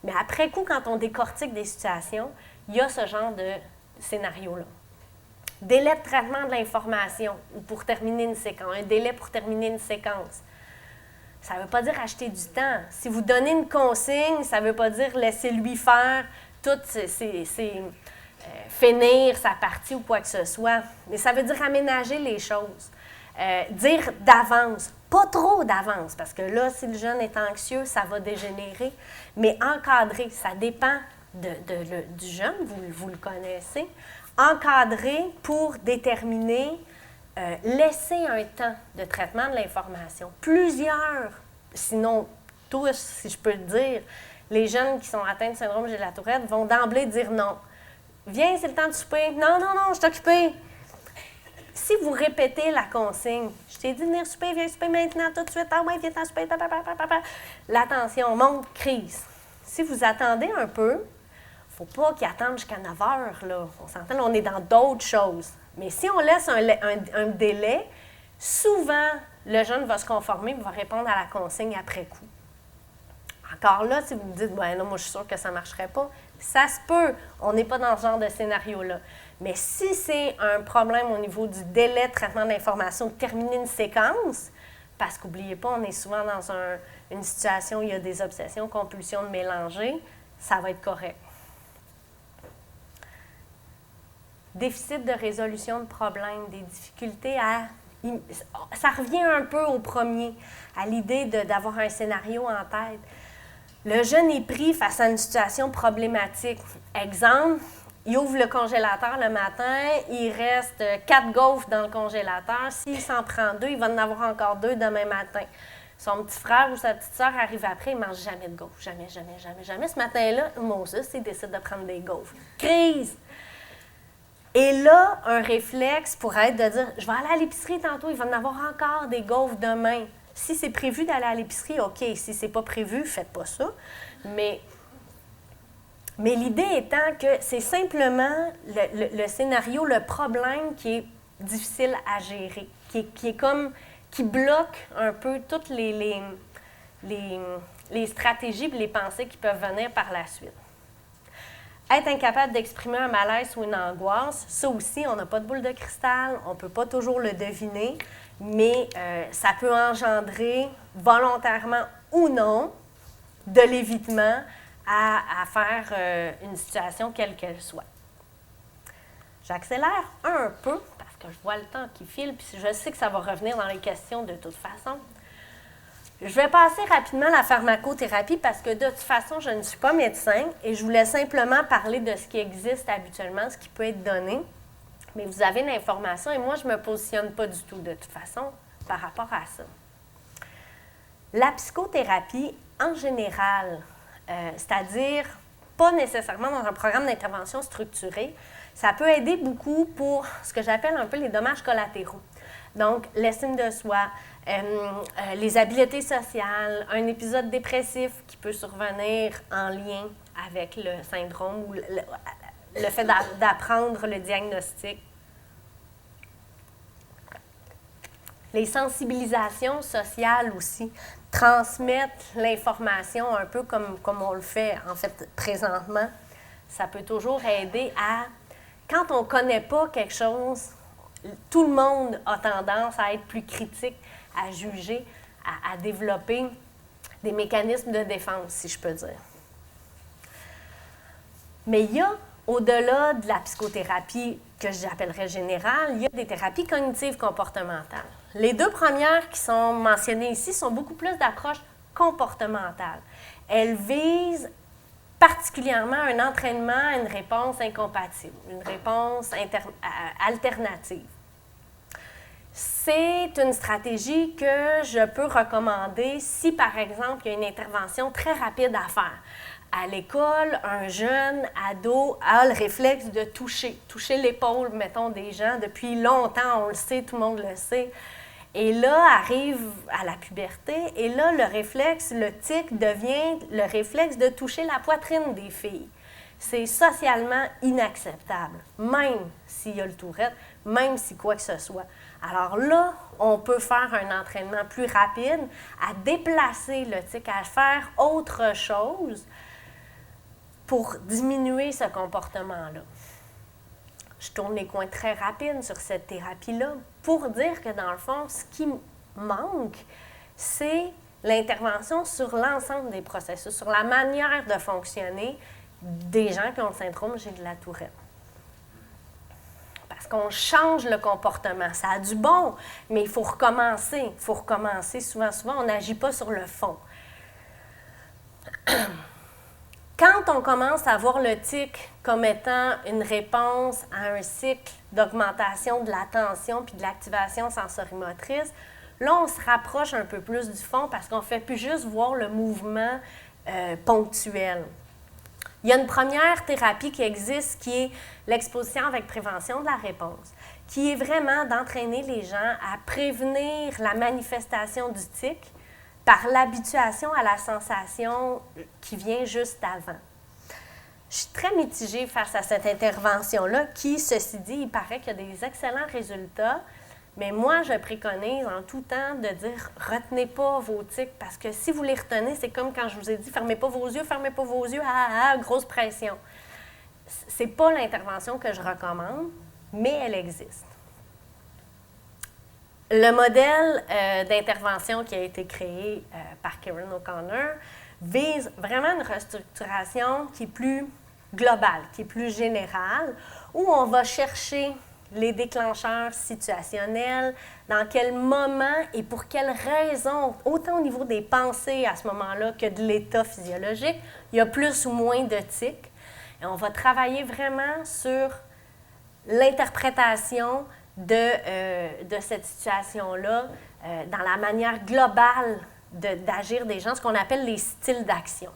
Mais après coup, quand on décortique des situations, il y a ce genre de scénario-là. Délai de traitement de l'information, ou pour terminer une séquence, un délai pour terminer une séquence. Ça ne veut pas dire acheter du temps. Si vous donnez une consigne, ça ne veut pas dire laisser lui faire finir sa partie ou quoi que ce soit. Mais ça veut dire aménager les choses. Dire d'avance, pas trop d'avance, parce que là, si le jeune est anxieux, ça va dégénérer. Mais encadrer, ça dépend du jeune, vous le connaissez. Encadrer pour déterminer laisser un temps de traitement de l'information. Plusieurs, sinon tous, si je peux le dire, les jeunes qui sont atteints de syndrome de la Tourette vont d'emblée dire non. Viens, c'est le temps de souper. Non, je suis occupée. Si vous répétez la consigne, je t'ai dit de venir souper, viens souper maintenant, tout de suite. Ah ouais, viens t'en souper. L'attention monte, crise. Si vous attendez un peu, il ne faut pas qu'ils attendent jusqu'à 9 heures. Là. On s'entend, là, on est dans d'autres choses. Mais si on laisse un délai, souvent, le jeune va se conformer et va répondre à la consigne après coup. Encore là, si vous me dites, ben non, moi je suis sûre que ça ne marcherait pas, ça se peut. On n'est pas dans ce genre de scénario-là. Mais si c'est un problème au niveau du délai de traitement d'information, de terminer une séquence, parce qu'oubliez pas, on est souvent dans une situation où il y a des obsessions, compulsions de mélanger, ça va être correct. Déficit de résolution de problèmes, des difficultés ça revient un peu au premier, à l'idée d'avoir un scénario en tête. Le jeune est pris face à une situation problématique. Exemple, il ouvre le congélateur le matin, il reste 4 gaufres dans le congélateur. S'il s'en prend 2, il va en avoir encore 2 demain matin. Son petit frère ou sa petite sœur arrive après, il ne mange jamais de gaufres. Jamais. Ce matin-là, Moses, il décide de prendre des gaufres. Crise! Et là, un réflexe pourrait être de dire, je vais aller à l'épicerie tantôt, il va y en avoir encore des gaufres demain. Si c'est prévu d'aller à l'épicerie, OK. Si c'est pas prévu, faites pas ça. Mais l'idée étant que c'est simplement le scénario, le problème qui est difficile à gérer, qui bloque un peu toutes les stratégies et les pensées qui peuvent venir par la suite. Être incapable d'exprimer un malaise ou une angoisse, ça aussi, on n'a pas de boule de cristal, on ne peut pas toujours le deviner, mais ça peut engendrer, volontairement ou non, de l'évitement à faire une situation quelle qu'elle soit. J'accélère un peu, parce que je vois le temps qui file, puis je sais que ça va revenir dans les questions de toute façon. Je vais passer rapidement la pharmacothérapie parce que de toute façon, je ne suis pas médecin et je voulais simplement parler de ce qui existe habituellement, ce qui peut être donné. Mais vous avez l'information et moi, je ne me positionne pas du tout de toute façon par rapport à ça. La psychothérapie, en général, c'est-à-dire pas nécessairement dans un programme d'intervention structuré, ça peut aider beaucoup pour ce que j'appelle un peu les dommages collatéraux. Donc, l'estime de soi, les habiletés sociales, un épisode dépressif qui peut survenir en lien avec le syndrome ou le fait d'apprendre le diagnostic. Les sensibilisations sociales aussi, transmettre l'information un peu comme on le fait en fait présentement, ça peut toujours aider à, quand on ne connaît pas quelque chose, tout le monde a tendance à être plus critique, à juger, à développer des mécanismes de défense, si je peux dire. Mais il y a, au-delà de la psychothérapie que j'appellerais générale, il y a des thérapies cognitives comportementales. Les deux premières qui sont mentionnées ici sont beaucoup plus d'approche comportementale. Elles visent particulièrement un entraînement à une réponse incompatible, une réponse alternative. C'est une stratégie que je peux recommander si, par exemple, il y a une intervention très rapide à faire. À l'école, un jeune ado a le réflexe de toucher l'épaule, mettons, des gens. Depuis longtemps, on le sait, tout le monde le sait. Et là, arrive à la puberté, et là, le réflexe, le tic, devient le réflexe de toucher la poitrine des filles. C'est socialement inacceptable, même s'il y a le Tourette, même si quoi que ce soit. Alors là, on peut faire un entraînement plus rapide, à déplacer le tic, à faire autre chose pour diminuer ce comportement-là. Je tourne les coins très rapides sur cette thérapie-là pour dire que, dans le fond, ce qui manque, c'est l'intervention sur l'ensemble des processus, sur la manière de fonctionner des gens qui ont le syndrome de la Tourette. Parce qu'on change le comportement. Ça a du bon, mais il faut recommencer. Il faut recommencer souvent. On n'agit pas sur le fond. Quand on commence à voir le tic comme étant une réponse à un cycle d'augmentation de l'attention puis de l'activation sensorimotrice, là, on se rapproche un peu plus du fond parce qu'on ne fait plus juste voir le mouvement ponctuel. Il y a une première thérapie qui existe qui est l'exposition avec prévention de la réponse, qui est vraiment d'entraîner les gens à prévenir la manifestation du tic par l'habituation à la sensation qui vient juste avant. Je suis très mitigée face à cette intervention-là qui, ceci dit, il paraît qu'il y a des excellents résultats, mais moi, je préconise en tout temps de dire « retenez pas vos tics » parce que si vous les retenez, c'est comme quand je vous ai dit « fermez pas vos yeux, grosse pression ». C'est pas l'intervention que je recommande, mais elle existe. Le modèle d'intervention qui a été créé par Karen O'Connor vise vraiment une restructuration qui est plus globale, qui est plus générale, où on va chercher les déclencheurs situationnels, dans quel moment et pour quelles raisons, autant au niveau des pensées à ce moment-là que de l'état physiologique, il y a plus ou moins de tics. Et on va travailler vraiment sur l'interprétation de cette situation-là, dans la manière globale d'agir des gens, ce qu'on appelle les styles d'action.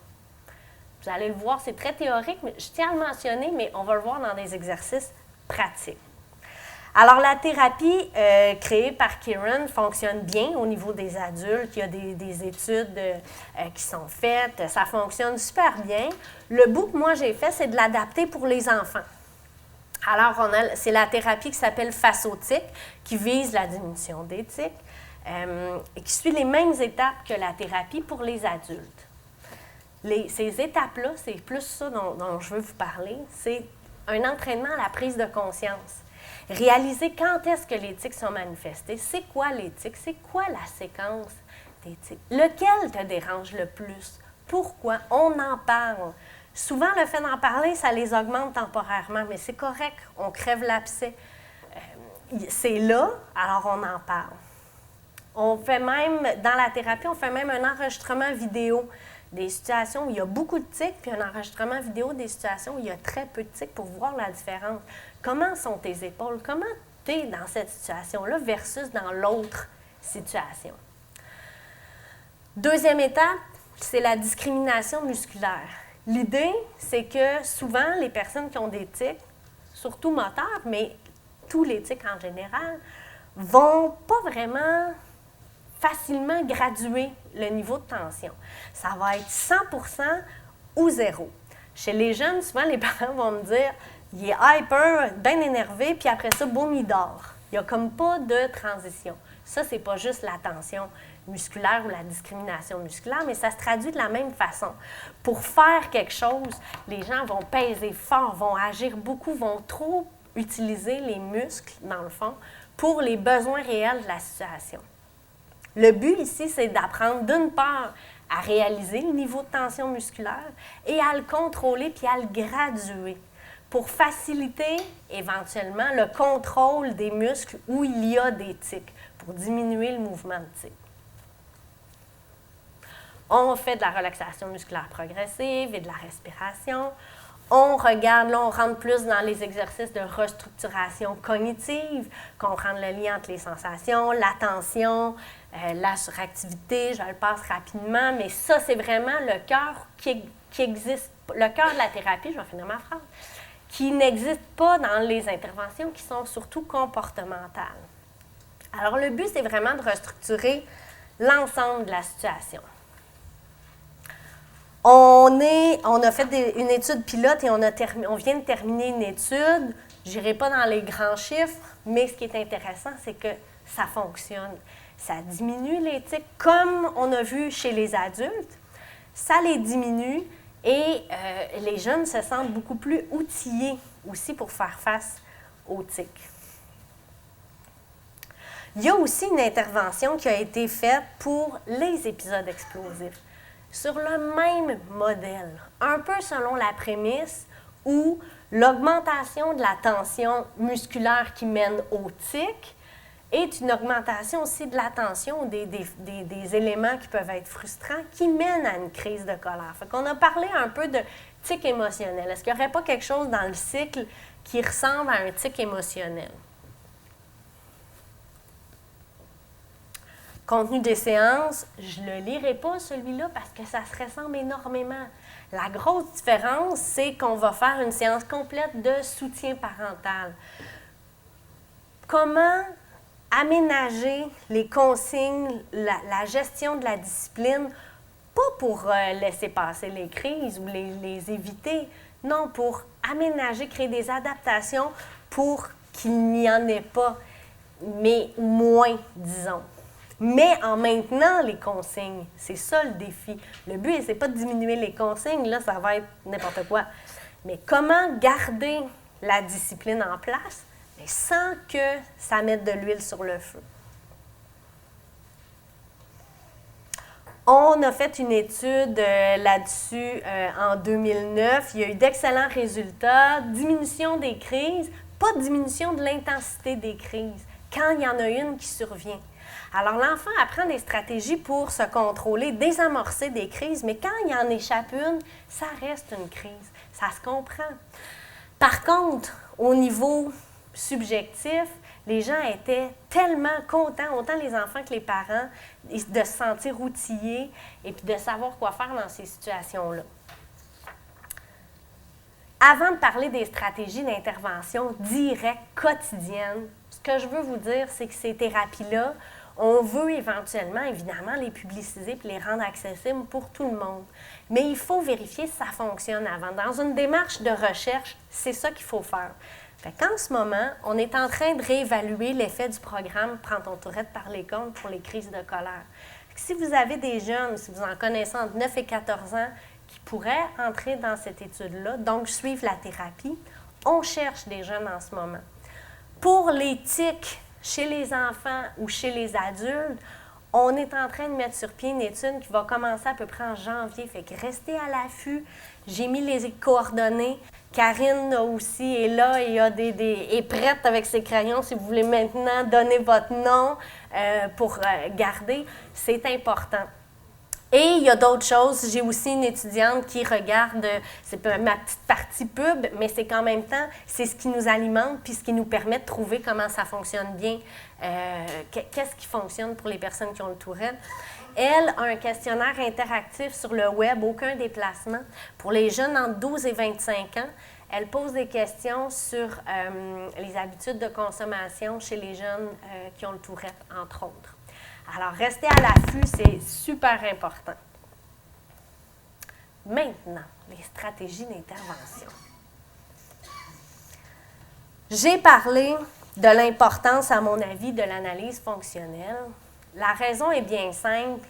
Vous allez le voir, c'est très théorique, mais je tiens à le mentionner, mais on va le voir dans des exercices pratique. Alors, la thérapie créée par Kieran fonctionne bien au niveau des adultes. Il y a des études qui sont faites. Ça fonctionne super bien. Le bout que moi j'ai fait, c'est de l'adapter pour les enfants. Alors, c'est la thérapie qui s'appelle Face aux tics, qui vise la diminution des tics, et qui suit les mêmes étapes que la thérapie pour les adultes. Ces étapes-là, c'est plus ça dont je veux vous parler, c'est un entraînement à la prise de conscience. Réaliser quand est-ce que les tics sont manifestés, c'est quoi les tics, c'est quoi la séquence des tics, lequel te dérange le plus, pourquoi, on en parle. Souvent, le fait d'en parler, ça les augmente temporairement, mais c'est correct, on crève l'abcès. C'est là, alors on en parle. On fait même, dans la thérapie, on fait même un enregistrement vidéo des situations où il y a beaucoup de tics, puis un enregistrement vidéo des situations où il y a très peu de tics pour voir la différence. Comment sont tes épaules? Comment tu es dans cette situation-là versus dans l'autre situation? Deuxième étape, c'est la discrimination musculaire. L'idée, c'est que souvent, les personnes qui ont des tics, surtout moteurs, mais tous les tics en général, vont pas vraiment facilement graduer le niveau de tension. Ça va être 100% ou 0. Chez les jeunes, souvent, les parents vont me dire « il est hyper, bien énervé, puis après ça, boum, il dort ». Il n'y a comme pas de transition. Ça, c'est pas juste la tension musculaire ou la discrimination musculaire, mais ça se traduit de la même façon. Pour faire quelque chose, les gens vont peser fort, vont agir beaucoup, vont trop utiliser les muscles, dans le fond, pour les besoins réels de la situation. Le but ici, c'est d'apprendre d'une part à réaliser le niveau de tension musculaire et à le contrôler puis à le graduer pour faciliter éventuellement le contrôle des muscles où il y a des tics, pour diminuer le mouvement de tics. On fait de la relaxation musculaire progressive et de la respiration. On regarde, là, on rentre plus dans les exercices de restructuration cognitive, comprendre le lien entre les sensations, l'attention, la suractivité. Je le passe rapidement, mais ça, c'est vraiment le cœur qui existe, le cœur de la thérapie, je vais finir ma phrase, qui n'existe pas dans les interventions qui sont surtout comportementales. Alors, le but, c'est vraiment de restructurer l'ensemble de la situation. On a fait une étude pilote et on vient de terminer une étude. Je n'irai pas dans les grands chiffres, mais ce qui est intéressant, c'est que ça fonctionne. Ça diminue les tics, comme on a vu chez les adultes. Ça les diminue et les jeunes se sentent beaucoup plus outillés aussi pour faire face aux tics. Il y a aussi une intervention qui a été faite pour les épisodes explosifs, sur le même modèle, un peu selon la prémisse où l'augmentation de la tension musculaire qui mène au tic est une augmentation aussi de la tension des éléments qui peuvent être frustrants qui mènent à une crise de colère. Fait qu'on a parlé un peu de tic émotionnel. Est-ce qu'il n'y aurait pas quelque chose dans le cycle qui ressemble à un tic émotionnel? Contenu des séances, je ne le lirai pas celui-là parce que ça se ressemble énormément. La grosse différence, c'est qu'on va faire une séance complète de soutien parental. Comment aménager les consignes, la gestion de la discipline, pas pour laisser passer les crises ou les éviter, non, pour aménager, créer des adaptations pour qu'il n'y en ait pas, mais moins, disons. Mais en maintenant les consignes, c'est ça le défi. Le but, c'est pas de diminuer les consignes, là, ça va être n'importe quoi. Mais comment garder la discipline en place, mais sans que ça mette de l'huile sur le feu? On a fait une étude là-dessus en 2009. Il y a eu d'excellents résultats. Diminution des crises, pas de diminution de l'intensité des crises, quand il y en a une qui survient. Alors, l'enfant apprend des stratégies pour se contrôler, désamorcer des crises, mais quand il en échappe une, ça reste une crise. Ça se comprend. Par contre, au niveau subjectif, les gens étaient tellement contents, autant les enfants que les parents, de se sentir outillés et puis de savoir quoi faire dans ces situations-là. avant de parler des stratégies d'intervention directes, quotidiennes, ce que je veux vous dire, c'est que ces thérapies-là, on veut éventuellement, évidemment, les publiciser et les rendre accessibles pour tout le monde. Mais il faut vérifier si ça fonctionne avant. Dans une démarche de recherche, c'est ça qu'il faut faire. Fait qu'en ce moment, on est en train de réévaluer l'effet du programme « Prends ton tourette par les cornes » pour les crises de colère. Si vous avez des jeunes, si vous en connaissez entre 9 et 14 ans, qui pourraient entrer dans cette étude-là, donc suivre la thérapie, on cherche des jeunes en ce moment. Pour les tics chez les enfants ou chez les adultes, on est en train de mettre sur pied une étude qui va commencer à peu près en janvier. Fait que restez à l'affût. J'ai mis les coordonnées. Karine aussi est là et est prête avec ses crayons si vous voulez maintenant donner votre nom pour garder. C'est important. Et il y a d'autres choses. J'ai aussi une étudiante qui regarde, c'est ma petite partie pub, mais c'est qu'en même temps, c'est ce qui nous alimente puis ce qui nous permet de trouver comment ça fonctionne bien, qu'est-ce qui fonctionne pour les personnes qui ont le Tourette. Elle a un questionnaire interactif sur le web, aucun déplacement. Pour les jeunes entre 12 et 25 ans, elle pose des questions sur les habitudes de consommation chez les jeunes qui ont le Tourette, entre autres. Alors, restez à l'affût, c'est super important. Maintenant, les stratégies d'intervention. J'ai parlé de l'importance, à mon avis, de l'analyse fonctionnelle. La raison est bien simple.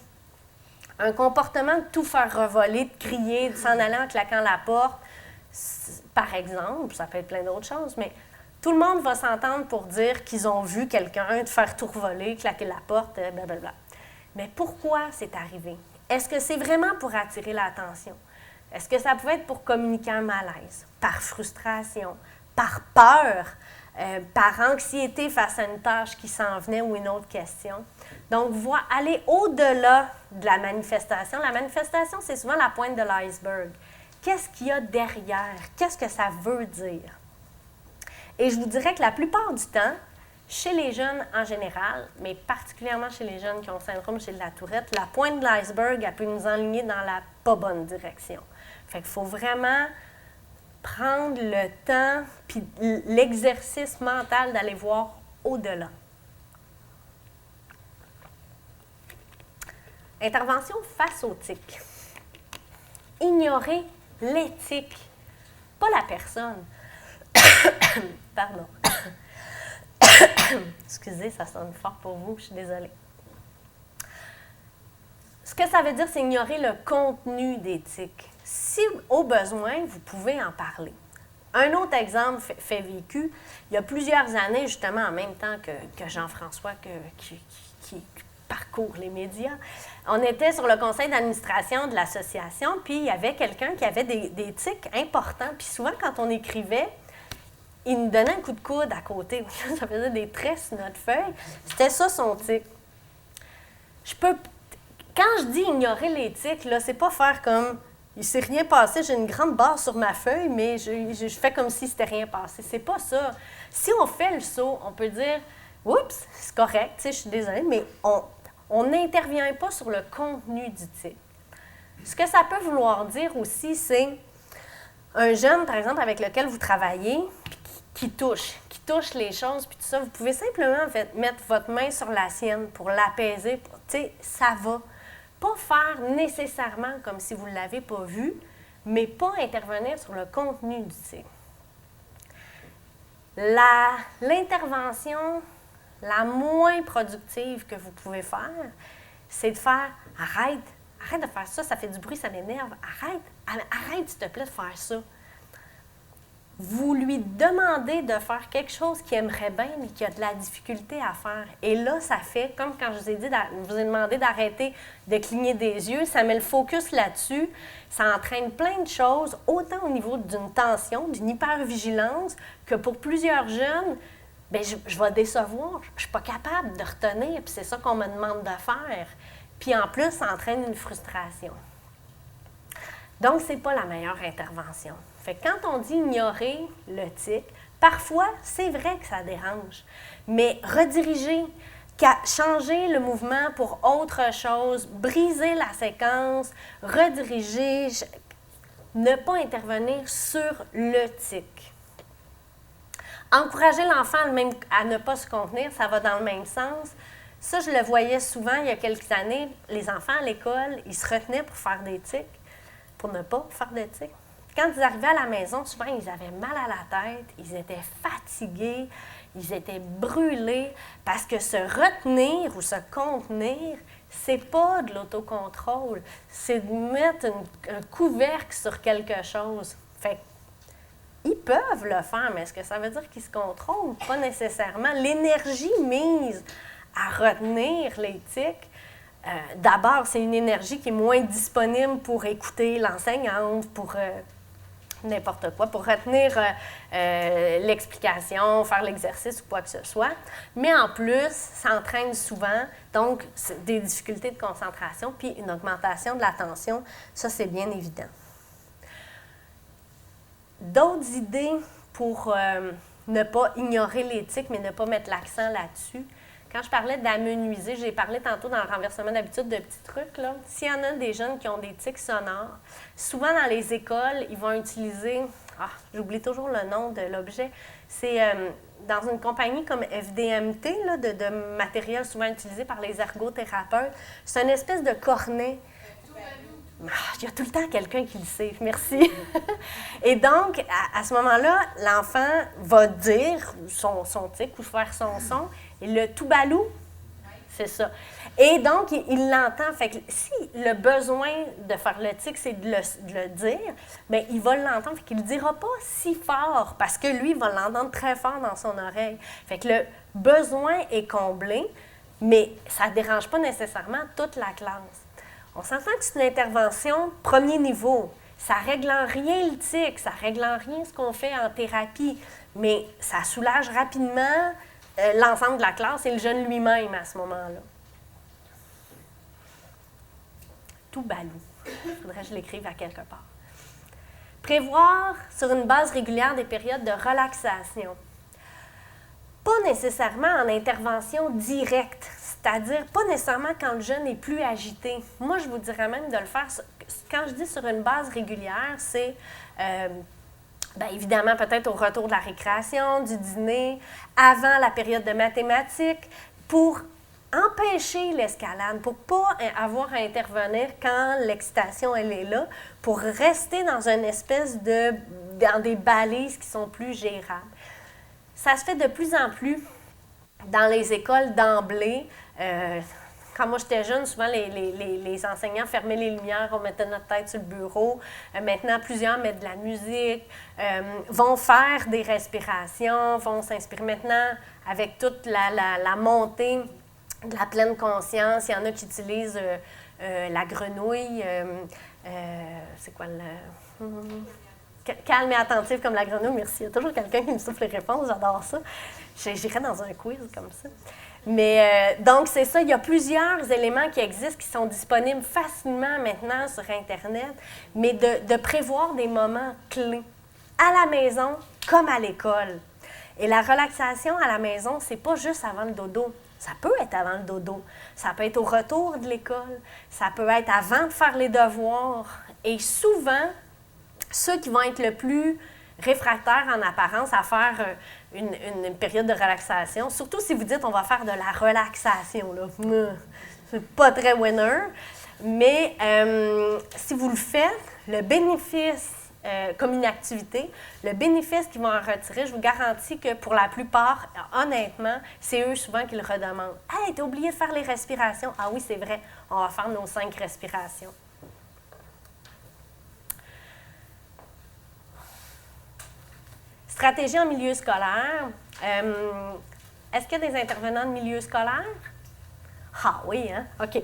Un comportement de tout faire revoler, de crier, de s'en aller en claquant la porte, par exemple, ça peut être plein d'autres choses, mais tout le monde va s'entendre pour dire qu'ils ont vu quelqu'un te faire tout revoler, claquer la porte, blablabla. Mais pourquoi c'est arrivé? Est-ce que c'est vraiment pour attirer l'attention? Est-ce que ça pouvait être pour communiquer un malaise, par frustration, par peur, par anxiété face à une tâche qui s'en venait ou une autre question? Donc, aller au-delà de la manifestation. La manifestation, c'est souvent la pointe de l'iceberg. Qu'est-ce qu'il y a derrière? Qu'est-ce que ça veut dire? Et je vous dirais que la plupart du temps, chez les jeunes en général, mais particulièrement chez les jeunes qui ont le syndrome chez la Tourette, la pointe de l'iceberg, elle peut nous enligner dans la pas bonne direction. Fait qu'il faut vraiment prendre le temps puis l'exercice mental d'aller voir au-delà. Intervention face aux tics. Ignorer l'éthique, pas la personne. Pardon. Excusez, ça sonne fort pour vous, je suis désolée. Ce que ça veut dire, c'est ignorer le contenu des tics. Si, au besoin, vous pouvez en parler. Un autre exemple fait vécu, il y a plusieurs années, justement, en même temps que Jean-François qui parcourt les médias, on était sur le conseil d'administration de l'association, puis il y avait quelqu'un qui avait des tics importants. Puis souvent, quand on écrivait, il nous donnait un coup de coude à côté. Ça faisait des traits sur notre feuille. C'était ça son tic. Quand je dis ignorer les tics, là, c'est pas faire comme il ne s'est rien passé, j'ai une grande barre sur ma feuille, mais je fais comme si c'était rien passé. C'est pas ça. Si on fait le saut, on peut dire oups, c'est correct, je suis désolée, mais on n'intervient pas sur le contenu du tic. Ce que ça peut vouloir dire aussi, c'est un jeune, par exemple, avec lequel vous travaillez, qui touche les choses, puis tout ça, vous pouvez simplement mettre votre main sur la sienne pour l'apaiser. Tu sais, ça va. Pas faire nécessairement comme si vous ne l'avez pas vu, mais pas intervenir sur le contenu du tic. L'intervention la moins productive que vous pouvez faire, c'est de faire « Arrête de faire ça, ça fait du bruit, ça m'énerve. Arrête, s'il te plaît, de faire ça. » Vous lui demandez de faire quelque chose qu'il aimerait bien, mais qu'il a de la difficulté à faire. Et là, ça fait, comme quand je vous ai demandé d'arrêter de cligner des yeux, ça met le focus là-dessus, ça entraîne plein de choses, autant au niveau d'une tension, d'une hypervigilance, que pour plusieurs jeunes, bien, je vais décevoir, je ne suis pas capable de retenir, puis c'est ça qu'on me demande de faire. Puis en plus, ça entraîne une frustration. Donc, ce n'est pas la meilleure intervention. Fait que quand on dit ignorer le tic, parfois, c'est vrai que ça dérange. Mais rediriger, changer le mouvement pour autre chose, briser la séquence, rediriger, ne pas intervenir sur le tic. Encourager l'enfant à ne pas se contenir, ça va dans le même sens. Ça, je le voyais souvent il y a quelques années. Les enfants à l'école, ils se retenaient pour faire des tics, pour ne pas faire de tics. Quand ils arrivaient à la maison, souvent, ils avaient mal à la tête, ils étaient fatigués, ils étaient brûlés, parce que se retenir ou se contenir, c'est pas de l'autocontrôle, c'est de mettre un couvercle sur quelque chose. Fait ils peuvent le faire, mais est-ce que ça veut dire qu'ils se contrôlent? Pas nécessairement. L'énergie mise à retenir les tics, d'abord, c'est une énergie qui est moins disponible pour écouter l'enseignante, pour n'importe quoi, pour retenir l'explication, faire l'exercice ou quoi que ce soit. Mais en plus, ça entraîne souvent donc des difficultés de concentration puis une augmentation de l'attention. Ça, c'est bien évident. D'autres idées pour ne pas ignorer les tics, mais ne pas mettre l'accent là-dessus. Quand je parlais d'amenuiser, j'ai parlé tantôt dans le renversement d'habitude de petits trucs. Là. S'il y en a des jeunes qui ont des tics sonores, souvent dans les écoles, ils vont utiliser, j'oublie toujours le nom de l'objet, c'est dans une compagnie comme FDMT, là, de matériel souvent utilisé par les ergothérapeutes, c'est une espèce de cornet. Il y a tout le temps quelqu'un qui le sait. Merci. Et donc, à ce moment-là, l'enfant va dire son tic ou faire son son. Et le toubalou, c'est ça. Et donc, il l'entend. Fait que si le besoin de faire le tic, c'est de le dire, bien, il va l'entendre. Fait qu'il ne le dira pas si fort parce que lui, il va l'entendre très fort dans son oreille. Fait que le besoin est comblé, mais ça ne dérange pas nécessairement toute la classe. On s'entend que c'est une intervention premier niveau. Ça ne règle en rien le tic, ça ne règle en rien ce qu'on fait en thérapie, mais ça soulage rapidement l'ensemble de la classe et le jeune lui-même à ce moment-là. Tout balou. Il faudrait que je l'écrive à quelque part. Prévoir sur une base régulière des périodes de relaxation. Pas nécessairement en intervention directe, c'est-à-dire pas nécessairement quand le jeune est plus agité. Moi, je vous dirais même de le faire, quand je dis sur une base régulière, c'est bien évidemment peut-être au retour de la récréation, du dîner, avant la période de mathématiques, pour empêcher l'escalade, pour ne pas avoir à intervenir quand l'excitation elle est là, pour rester dans une espèce dans des balises qui sont plus gérables. Ça se fait de plus en plus dans les écoles d'emblée. Quand moi j'étais jeune, souvent les enseignants fermaient les lumières, on mettait notre tête sur le bureau. Maintenant, plusieurs mettent de la musique, vont faire des respirations, vont s'inspirer. Maintenant, avec toute la montée de la pleine conscience, il y en a qui utilisent la grenouille. C'est quoi le... Calme et attentif comme la grenouille, merci. Il y a toujours quelqu'un qui me souffle les réponses, j'adore ça. J'irais dans un quiz comme ça. Mais donc, c'est ça, il y a plusieurs éléments qui existent, qui sont disponibles facilement maintenant sur Internet, mais de prévoir des moments clés, à la maison comme à l'école. Et la relaxation à la maison, c'est pas juste avant le dodo. Ça peut être avant le dodo, ça peut être au retour de l'école, ça peut être avant de faire les devoirs. Et souvent, ceux qui vont être le plus réfractaires en apparence à faire une période de relaxation, surtout si vous dites on va faire de la relaxation, là, c'est pas très winner, mais si vous le faites, le bénéfice, comme une activité, le bénéfice qu'ils vont en retirer, je vous garantis que pour la plupart, honnêtement, c'est eux souvent qui le redemandent. « Hey, t'as oublié de faire les respirations? » Ah oui, c'est vrai, on va faire nos 5 respirations. Stratégie en milieu scolaire. Est-ce qu'il y a des intervenants de milieu scolaire? Ah oui, hein? OK.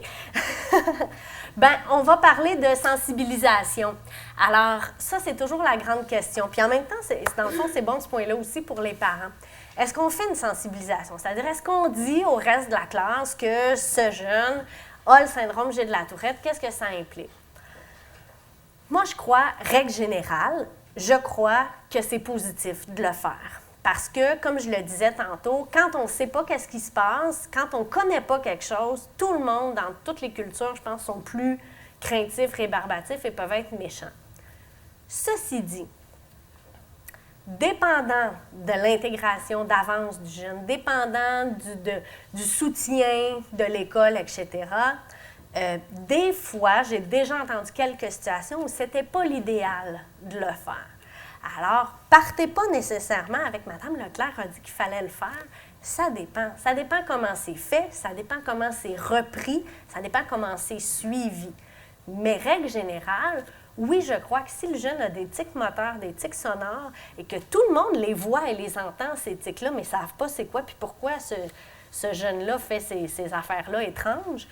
Bien, on va parler de sensibilisation. Alors, ça, c'est toujours la grande question. Puis en même temps, dans le fond, c'est bon ce point-là aussi pour les parents. Est-ce qu'on fait une sensibilisation? C'est-à-dire, est-ce qu'on dit au reste de la classe que ce jeune a le syndrome G de la Tourette? Qu'est-ce que ça implique? Moi, je crois, règle générale, je crois que c'est positif de le faire. Parce que, comme je le disais tantôt, quand on ne sait pas qu'est-ce qui se passe, quand on ne connaît pas quelque chose, tout le monde, dans toutes les cultures, je pense, sont plus craintifs, rébarbatifs et peuvent être méchants. Ceci dit, dépendant de l'intégration d'avance du jeune, dépendant du soutien de l'école, etc., des fois, j'ai déjà entendu quelques situations où ce n'était pas l'idéal de le faire. Alors, partez pas nécessairement avec Mme Leclerc a dit qu'il fallait le faire. Ça dépend. Ça dépend comment c'est fait, ça dépend comment c'est repris, ça dépend comment c'est suivi. Mais règle générale, oui, je crois que si le jeune a des tics moteurs, des tics sonores, et que tout le monde les voit et les entend, ces tics-là, mais ne savent pas c'est quoi, puis pourquoi ce jeune-là fait ces affaires-là étranges,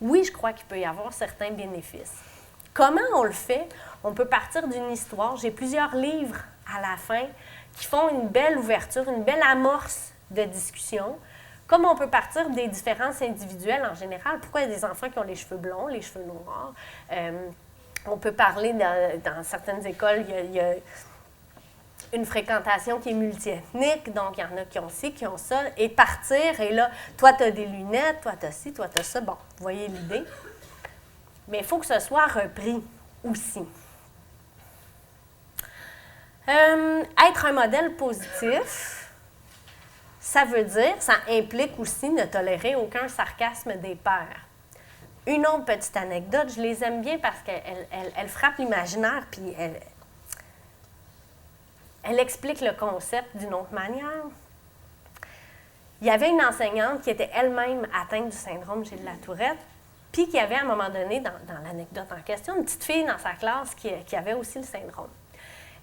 oui, je crois qu'il peut y avoir certains bénéfices. Comment on le fait? On peut partir d'une histoire. J'ai plusieurs livres à la fin qui font une belle ouverture, une belle amorce de discussion. Comme on peut partir des différences individuelles en général. Pourquoi il y a des enfants qui ont les cheveux blonds, les cheveux noirs? On peut parler dans certaines écoles, il y a une fréquentation qui est multiethnique, donc il y en a qui ont ci, qui ont ça, et partir, et là, toi, tu as des lunettes, toi, tu as ci, toi, tu as ça. Bon, vous voyez l'idée. Mais il faut que ce soit repris aussi. Être un modèle positif, ça veut dire, ça implique aussi ne tolérer aucun sarcasme des pairs. Une autre petite anecdote, je les aime bien parce qu'elle frappe l'imaginaire, puis elle explique le concept d'une autre manière. Il y avait une enseignante qui était elle-même atteinte du syndrome Gilles de la Tourette, puis qui avait à un moment donné, dans l'anecdote en question, une petite fille dans sa classe qui avait aussi le syndrome.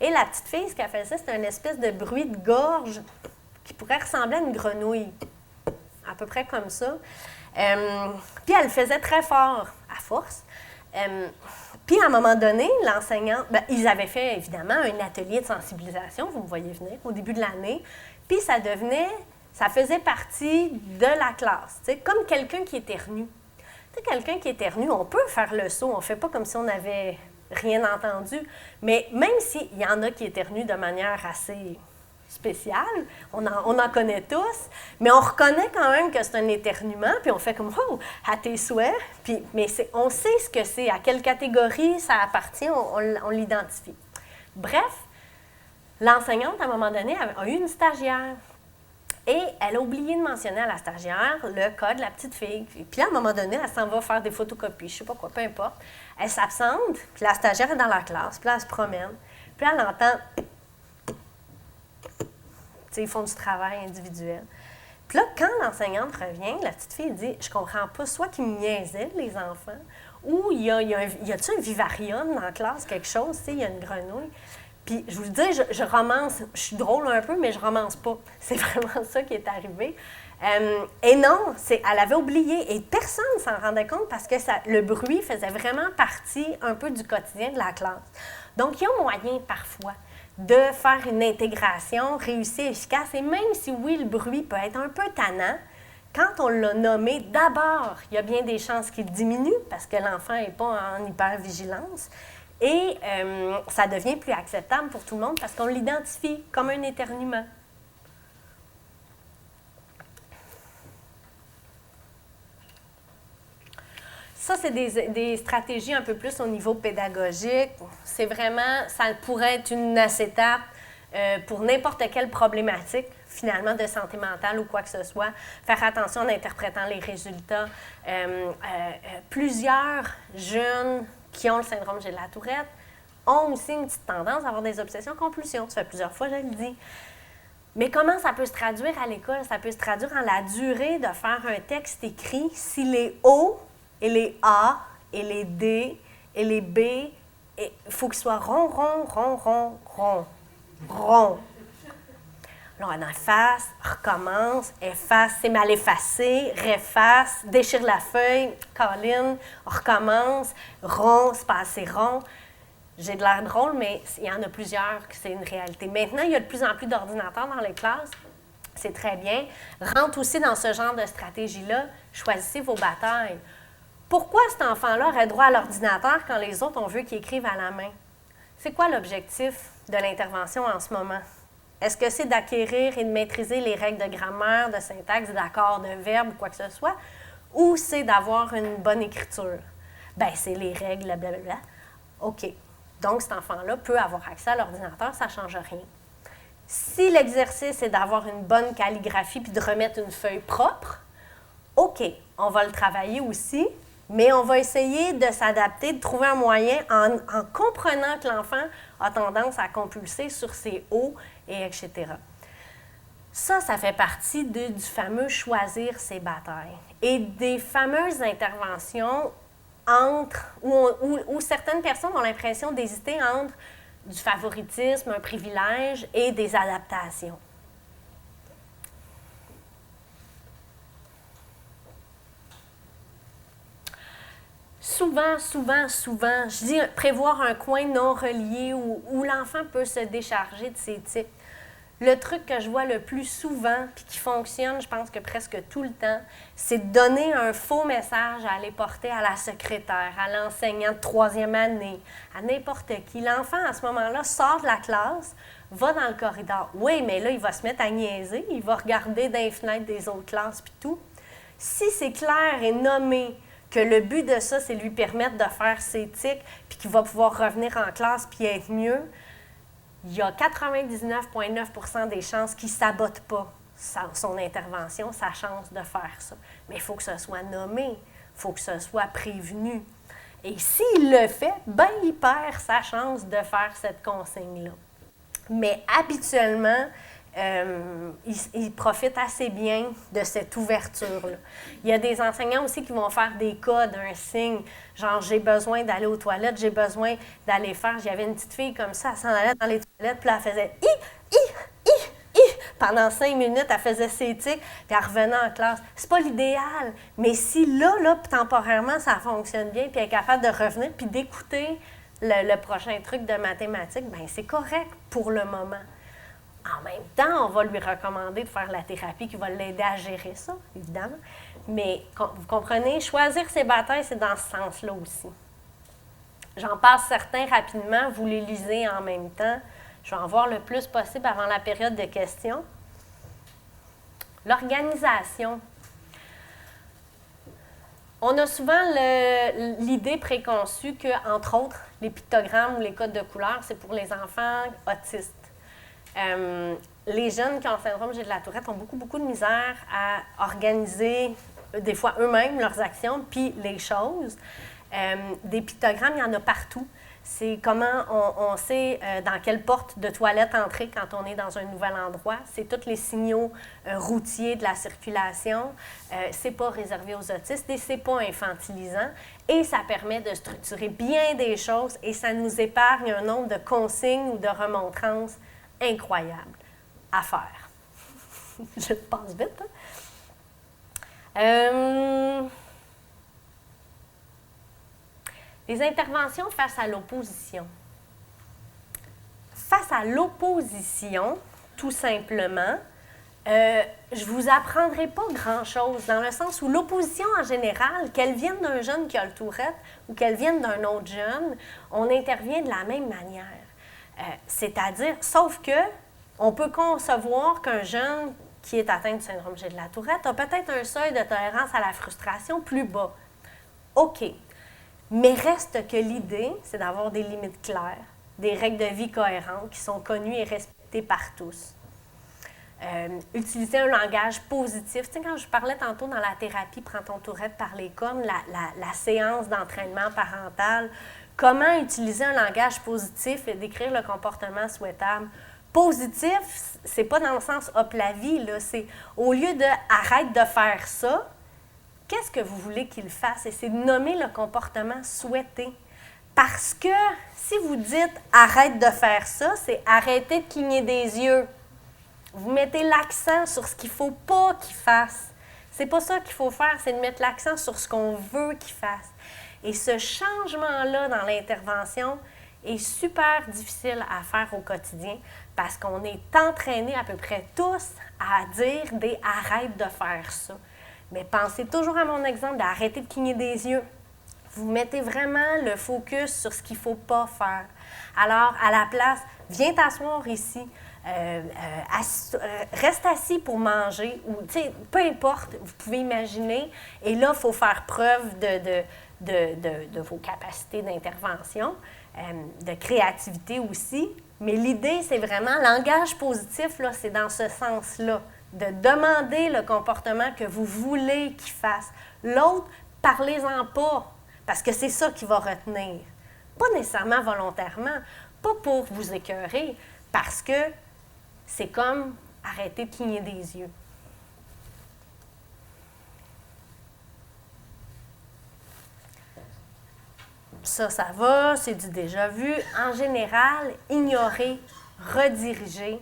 Et la petite fille, ce qu'elle faisait, c'était une espèce de bruit de gorge qui pourrait ressembler à une grenouille, à peu près comme ça. Puis elle le faisait très fort, à force. Puis à un moment donné, l'enseignante, ils avaient fait évidemment un atelier de sensibilisation, vous me voyez venir, au début de l'année, puis ça faisait partie de la classe, comme quelqu'un qui éternue. Quelqu'un qui éternue, on peut faire le saut, on ne fait pas comme si on n'avait rien entendu, mais même s'il y en a qui éternuent de manière assez spéciale, on en connaît tous, mais on reconnaît quand même que c'est un éternuement, puis on fait comme « Oh, à tes souhaits », mais on sait ce que c'est, à quelle catégorie ça appartient, on l'identifie. Bref, l'enseignante, à un moment donné, a eu une stagiaire. Et elle a oublié de mentionner à la stagiaire le cas de la petite fille. Puis à un moment donné, elle s'en va faire des photocopies, je ne sais pas quoi, peu importe. Elle s'absente, puis la stagiaire est dans la classe, puis là, elle se promène. Puis là, elle entend... ils font du travail individuel. Puis là, quand l'enseignante revient, la petite fille dit « Je comprends pas, soit qu'ils me niaisaient, les enfants, ou il y a-t-il un vivarium dans la classe, quelque chose, il y a une grenouille. » Puis, je vous le dis, je romance, je suis drôle un peu, mais je romance pas. C'est vraiment ça qui est arrivé. Et non, elle avait oublié et personne ne s'en rendait compte parce que le bruit faisait vraiment partie un peu du quotidien de la classe. Donc, il y a moyen parfois de faire une intégration réussie, efficace. Et même si, oui, le bruit peut être un peu tannant, quand on l'a nommé, d'abord, il y a bien des chances qu'il diminue parce que l'enfant n'est pas en hypervigilance. Et ça devient plus acceptable pour tout le monde parce qu'on l'identifie comme un éternuement. Ça, c'est des stratégies un peu plus au niveau pédagogique. C'est vraiment, ça pourrait être une acétate pour n'importe quelle problématique, finalement, de santé mentale ou quoi que ce soit. Faire attention en interprétant les résultats. Plusieurs jeunes qui ont le syndrome Gilles de la Tourette ont aussi une petite tendance à avoir des obsessions-compulsions. Ça fait plusieurs fois, je le dis. Mais comment ça peut se traduire à l'école? Ça peut se traduire en la durée de faire un texte écrit si les O et les A et les D et les B, il faut qu'ils soient rond, rond, rond, rond, rond, rond. Là, on efface, recommence, efface, c'est mal effacé, réface, déchire la feuille, colline, on recommence, rond, c'est pas assez rond. J'ai de l'air drôle, mais il y en a plusieurs que c'est une réalité. Maintenant, il y a de plus en plus d'ordinateurs dans les classes. C'est très bien. Rentre aussi dans ce genre de stratégie-là. Choisissez vos batailles. Pourquoi cet enfant-là aurait droit à l'ordinateur quand les autres, on veut qu'il écrive à la main? C'est quoi l'objectif de l'intervention en ce moment? Est-ce que c'est d'acquérir et de maîtriser les règles de grammaire, de syntaxe, d'accords, de verbes, quoi que ce soit, ou c'est d'avoir une bonne écriture? Bien, c'est les règles, blablabla. OK. Donc, cet enfant-là peut avoir accès à l'ordinateur, ça ne change rien. Si l'exercice est d'avoir une bonne calligraphie puis de remettre une feuille propre, OK, on va le travailler aussi, mais on va essayer de s'adapter, de trouver un moyen en comprenant que l'enfant a tendance à compulser sur ses hauts, et etc. Ça fait partie du fameux choisir ses batailles et des fameuses interventions où certaines personnes ont l'impression d'hésiter entre du favoritisme, un privilège et des adaptations. Souvent, je dis prévoir un coin non relié où l'enfant peut se décharger de ses tics. Le truc que je vois le plus souvent, puis qui fonctionne, je pense que presque tout le temps, c'est de donner un faux message à aller porter à la secrétaire, à l'enseignant de 3e année, à n'importe qui. L'enfant, à ce moment-là, sort de la classe, va dans le corridor. Oui, mais là, il va se mettre à niaiser, il va regarder dans les fenêtres des autres classes, puis tout. Si c'est clair et nommé que le but de ça, c'est lui permettre de faire ses tics, puis qu'il va pouvoir revenir en classe puis être mieux, il y a 99,9% des chances qu'il ne sabote pas son intervention, sa chance de faire ça. Mais il faut que ce soit nommé, il faut que ce soit prévenu. Et s'il le fait, ben il perd sa chance de faire cette consigne-là. Mais habituellement, il profite assez bien de cette ouverture-là. Il y a des enseignants aussi qui vont faire des codes, un signe, genre j'ai besoin d'aller aux toilettes, j'ai besoin d'aller faire. J'avais une petite fille comme ça, elle s'en allait dans les toilettes, puis là, elle faisait pendant 5 minutes, elle faisait ses tics, puis elle revenait en classe. C'est pas l'idéal, mais si là, temporairement, ça fonctionne bien, puis elle est capable de revenir, puis d'écouter le prochain truc de mathématiques, bien c'est correct pour le moment. En même temps, on va lui recommander de faire la thérapie qui va l'aider à gérer ça, évidemment. Mais vous comprenez, choisir ses batailles, c'est dans ce sens-là aussi. J'en passe certains rapidement, vous les lisez en même temps. Je vais en voir le plus possible avant la période de questions. L'organisation. On a souvent l'idée préconçue que, entre autres, les pictogrammes ou les codes de couleurs, c'est pour les enfants autistes. Les jeunes qui ont le syndrome Gilles de la Tourette ont beaucoup de misère à organiser, des fois eux-mêmes, leurs actions, puis les choses. Des pictogrammes, il y en a partout. C'est comment on sait dans quelle porte de toilette entrer quand on est dans un nouvel endroit. C'est tous les signaux routiers de la circulation. C'est pas réservé aux autistes et c'est pas infantilisant. Et ça permet de structurer bien des choses et ça nous épargne un nombre de consignes ou de remontrances incroyables à faire. Je passe vite. Les interventions face à l'opposition. Face à l'opposition, tout simplement, je ne vous apprendrai pas grand-chose, dans le sens où l'opposition en général, qu'elle vienne d'un jeune qui a le Tourette ou qu'elle vienne d'un autre jeune, on intervient de la même manière. C'est-à-dire, sauf que on peut concevoir qu'un jeune qui est atteint du syndrome Gilles de la Tourette a peut-être un seuil de tolérance à la frustration plus bas. OK. Mais reste que l'idée, c'est d'avoir des limites claires, des règles de vie cohérentes qui sont connues et respectées par tous. Utiliser un langage positif. Tu sais, quand je parlais tantôt dans la thérapie Prends ton Tourette par les cornes, la séance d'entraînement parental, comment utiliser un langage positif et décrire le comportement souhaitable. Positif, c'est pas dans le sens « hop la vie », là, c'est au lieu de « arrête de faire ça », qu'est-ce que vous voulez qu'il fasse? Et c'est de nommer le comportement souhaité. Parce que si vous dites « arrête de faire ça », c'est « arrêter de cligner des yeux ». Vous mettez l'accent sur ce qu'il ne faut pas qu'il fasse. C'est pas ça qu'il faut faire, c'est de mettre l'accent sur ce qu'on veut qu'il fasse. Et ce changement-là dans l'intervention est super difficile à faire au quotidien parce qu'on est entraînés à peu près tous à dire des « arrête de faire ça ». Mais pensez toujours à mon exemple d'arrêter de cligner des yeux. Vous mettez vraiment le focus sur ce qu'il ne faut pas faire. Alors, à la place, viens t'asseoir ici, reste assis pour manger, ou peu importe, vous pouvez imaginer. Et là, il faut faire preuve de vos capacités d'intervention. de créativité aussi. Mais l'idée, c'est vraiment, langage positif, là, c'est dans ce sens-là, de demander le comportement que vous voulez qu'il fasse. L'autre, parlez-en pas, parce que c'est ça qui va retenir. Pas nécessairement volontairement, pas pour vous écœurer, parce que c'est comme arrêter de cligner des yeux. Ça va, c'est du déjà vu. En général, ignorer, rediriger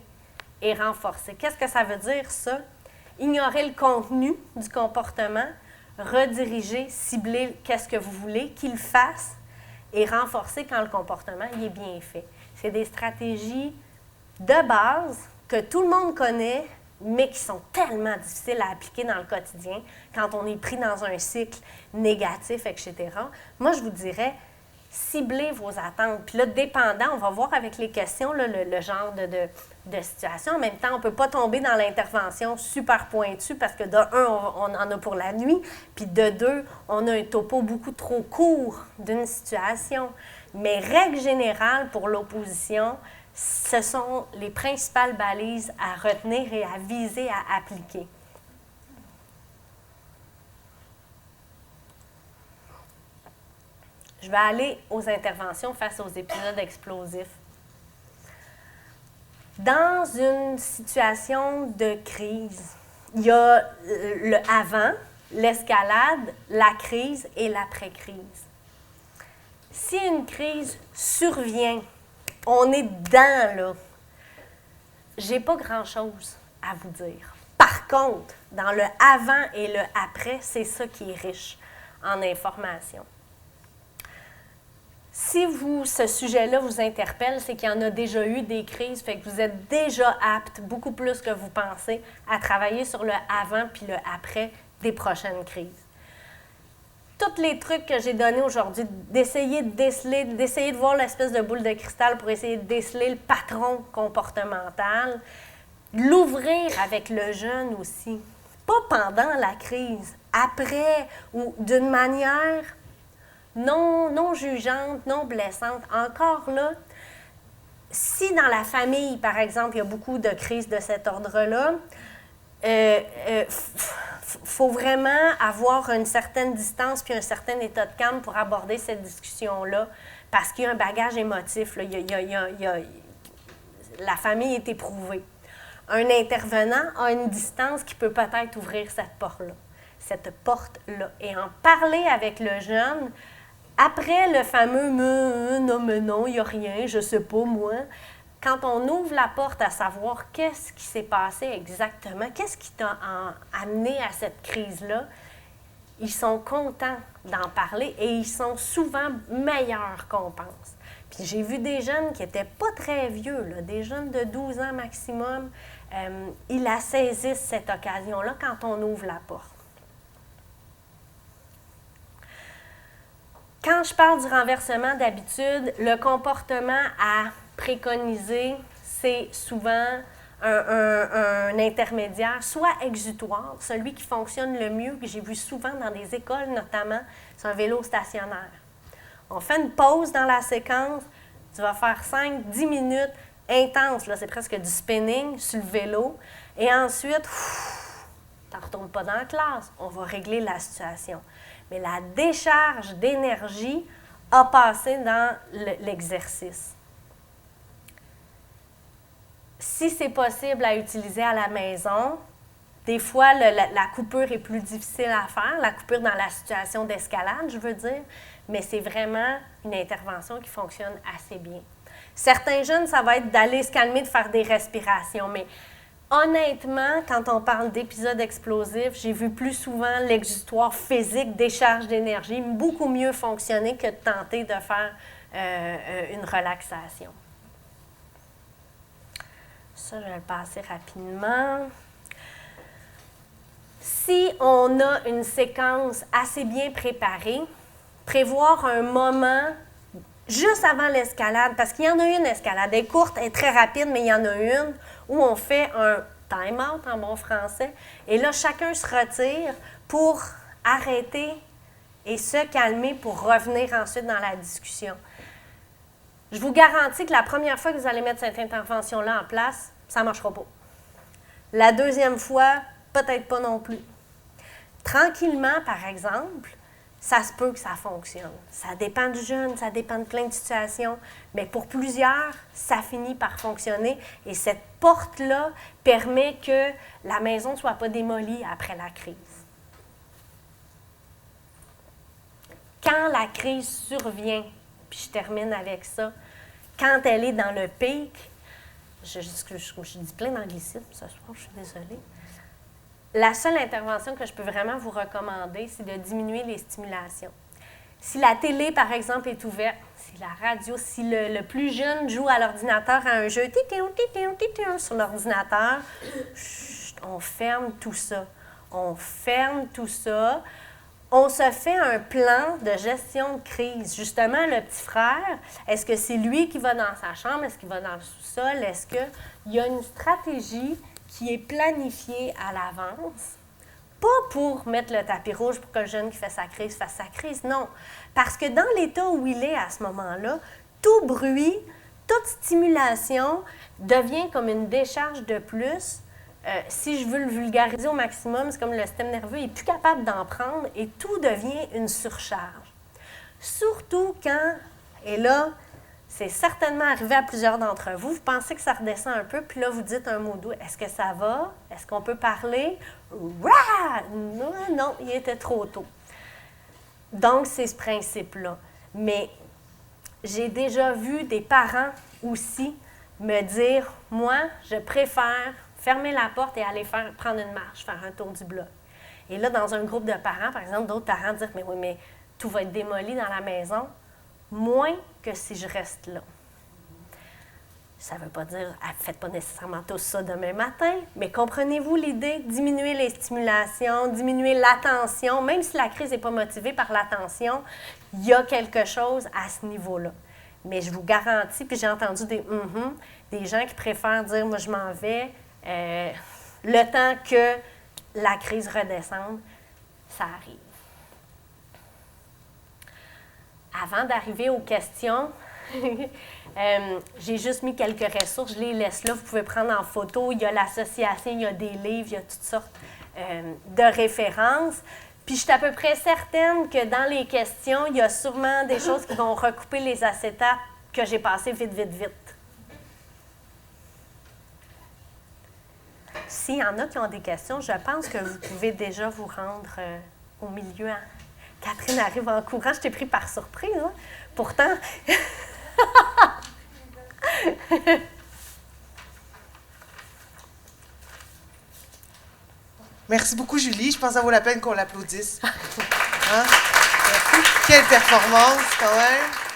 et renforcer. Qu'est-ce que ça veut dire, ça? Ignorer le contenu du comportement, rediriger, cibler qu'est-ce que vous voulez qu'il fasse et renforcer quand le comportement il est bien fait. C'est des stratégies de base que tout le monde connaît, mais qui sont tellement difficiles à appliquer dans le quotidien quand on est pris dans un cycle négatif, etc. Moi, je vous dirais, ciblez vos attentes. Puis là, dépendant, on va voir avec les questions là, le genre de situation. En même temps, on ne peut pas tomber dans l'intervention super pointue parce que de un, on en a pour la nuit, puis de deux, on a un topo beaucoup trop court d'une situation. Mais règle générale pour l'opposition, ce sont les principales balises à retenir et à viser à appliquer. Je vais aller aux interventions face aux épisodes explosifs. Dans une situation de crise, il y a le avant, l'escalade, la crise et l'après-crise. Si une crise survient, on est dedans, là, j'ai pas grand-chose à vous dire. Par contre, dans le avant et le après, c'est ça qui est riche en information. Si ce sujet-là vous interpelle, c'est qu'il y en a déjà eu des crises, fait que vous êtes déjà apte, beaucoup plus que vous pensez, à travailler sur le avant puis le après des prochaines crises. Tous les trucs que j'ai donnés aujourd'hui, d'essayer de déceler, d'essayer de voir l'espèce de boule de cristal pour essayer de déceler le patron comportemental, l'ouvrir avec le jeune aussi, pas pendant la crise, après ou d'une manière non jugeante, non blessante. Encore là, si dans la famille, par exemple, il y a beaucoup de crises de cet ordre-là, faut vraiment avoir une certaine distance puis un certain état de calme pour aborder cette discussion-là, parce qu'il y a un bagage émotif. Là. La famille est éprouvée. Un intervenant a une distance qui peut peut-être ouvrir cette porte-là. Et en parler avec le jeune, après le fameux « mais non, il n'y a rien, je ne sais pas, moi », quand on ouvre la porte à savoir qu'est-ce qui s'est passé exactement, qu'est-ce qui t'a amené à cette crise-là, ils sont contents d'en parler et ils sont souvent meilleurs qu'on pense. Puis j'ai vu des jeunes qui n'étaient pas très vieux, là, des jeunes de 12 ans maximum, ils la saisissent cette occasion-là quand on ouvre la porte. Quand je parle du renversement d'habitude, le comportement à préconiser, c'est souvent un intermédiaire, soit exutoire, celui qui fonctionne le mieux, que j'ai vu souvent dans des écoles notamment, c'est un vélo stationnaire. On fait une pause dans la séquence, tu vas faire 5-10 minutes intenses, là, c'est presque du spinning sur le vélo, et ensuite, tu ne retournes pas dans la classe, on va régler la situation. Mais la décharge d'énergie a passé dans l'exercice. Si c'est possible à utiliser à la maison, des fois, la coupure est plus difficile à faire, la coupure dans la situation d'escalade, je veux dire, mais c'est vraiment une intervention qui fonctionne assez bien. Certains jeunes, ça va être d'aller se calmer, de faire des respirations, mais honnêtement, quand on parle d'épisodes explosifs, j'ai vu plus souvent l'exutoire physique, décharge d'énergie, beaucoup mieux fonctionner que de tenter de faire une relaxation. Ça, je vais le passer rapidement. Si on a une séquence assez bien préparée, prévoir un moment juste avant l'escalade, parce qu'il y en a une escalade, elle est courte, elle est très rapide, mais il y en a une où on fait un time-out en bon français, et là, chacun se retire pour arrêter et se calmer pour revenir ensuite dans la discussion. je vous garantis que la première fois que vous allez mettre cette intervention-là en place, ça ne marchera pas. La deuxième fois, peut-être pas non plus. Tranquillement, par exemple, ça se peut que ça fonctionne. Ça dépend du jeune, ça dépend de plein de situations, mais pour plusieurs, ça finit par fonctionner et cette porte-là permet que la maison ne soit pas démolie après la crise. Quand la crise survient, puis je termine avec ça, quand elle est dans le pic, je dis plein d'anglicismes ce soir, je suis désolée. La seule intervention que je peux vraiment vous recommander, c'est de diminuer les stimulations. Si la télé, par exemple, est ouverte, si la radio, si le plus jeune joue à l'ordinateur à un jeu sur l'ordinateur, on ferme tout ça. On ferme tout ça. On se fait un plan de gestion de crise. Justement, le petit frère, est-ce que c'est lui qui va dans sa chambre? Est-ce qu'il va dans le sous-sol? Est-ce qu'il y a une stratégie qui est planifiée à l'avance? Pas pour mettre le tapis rouge pour que le jeune qui fait sa crise fasse sa crise, non. Parce que dans l'état où il est à ce moment-là, tout bruit, toute stimulation devient comme une décharge de plus. Si je veux le vulgariser au maximum, c'est comme le système nerveux n'est plus capable d'en prendre et tout devient une surcharge. Surtout quand, et là, c'est certainement arrivé à plusieurs d'entre vous, vous pensez que ça redescend un peu, puis là, vous dites un mot doux. Est-ce que ça va? Est-ce qu'on peut parler? Rah! Non, non, il était trop tôt. Donc, c'est ce principe-là. Mais j'ai déjà vu des parents aussi me dire, moi, je préfère fermer la porte et aller prendre une marche, faire un tour du bloc. Et là, dans un groupe de parents, par exemple, d'autres parents disent, mais oui, mais tout va être démoli dans la maison, moins que si je reste là. Ça ne veut pas dire, faites pas nécessairement tous ça demain matin, mais comprenez-vous l'idée? Diminuer les stimulations, diminuer l'attention, même si la crise n'est pas motivée par l'attention, il y a quelque chose à ce niveau-là. Mais je vous garantis, puis j'ai entendu des gens qui préfèrent dire, moi je m'en vais, le temps que la crise redescende, ça arrive. Avant d'arriver aux questions, j'ai juste mis quelques ressources, je les laisse là, vous pouvez prendre en photo, il y a l'association, il y a des livres, il y a toutes sortes de références. Puis je suis à peu près certaine que dans les questions, il y a sûrement des choses qui vont recouper les acétates que j'ai passées vite. S'il y en a qui ont des questions, je pense que vous pouvez déjà vous rendre au milieu. Hein? Catherine arrive en courant, je t'ai pris par surprise. Hein? Pourtant... Merci beaucoup, Julie. Je pense que ça vaut la peine qu'on l'applaudisse. Hein? Quelle performance, quand même!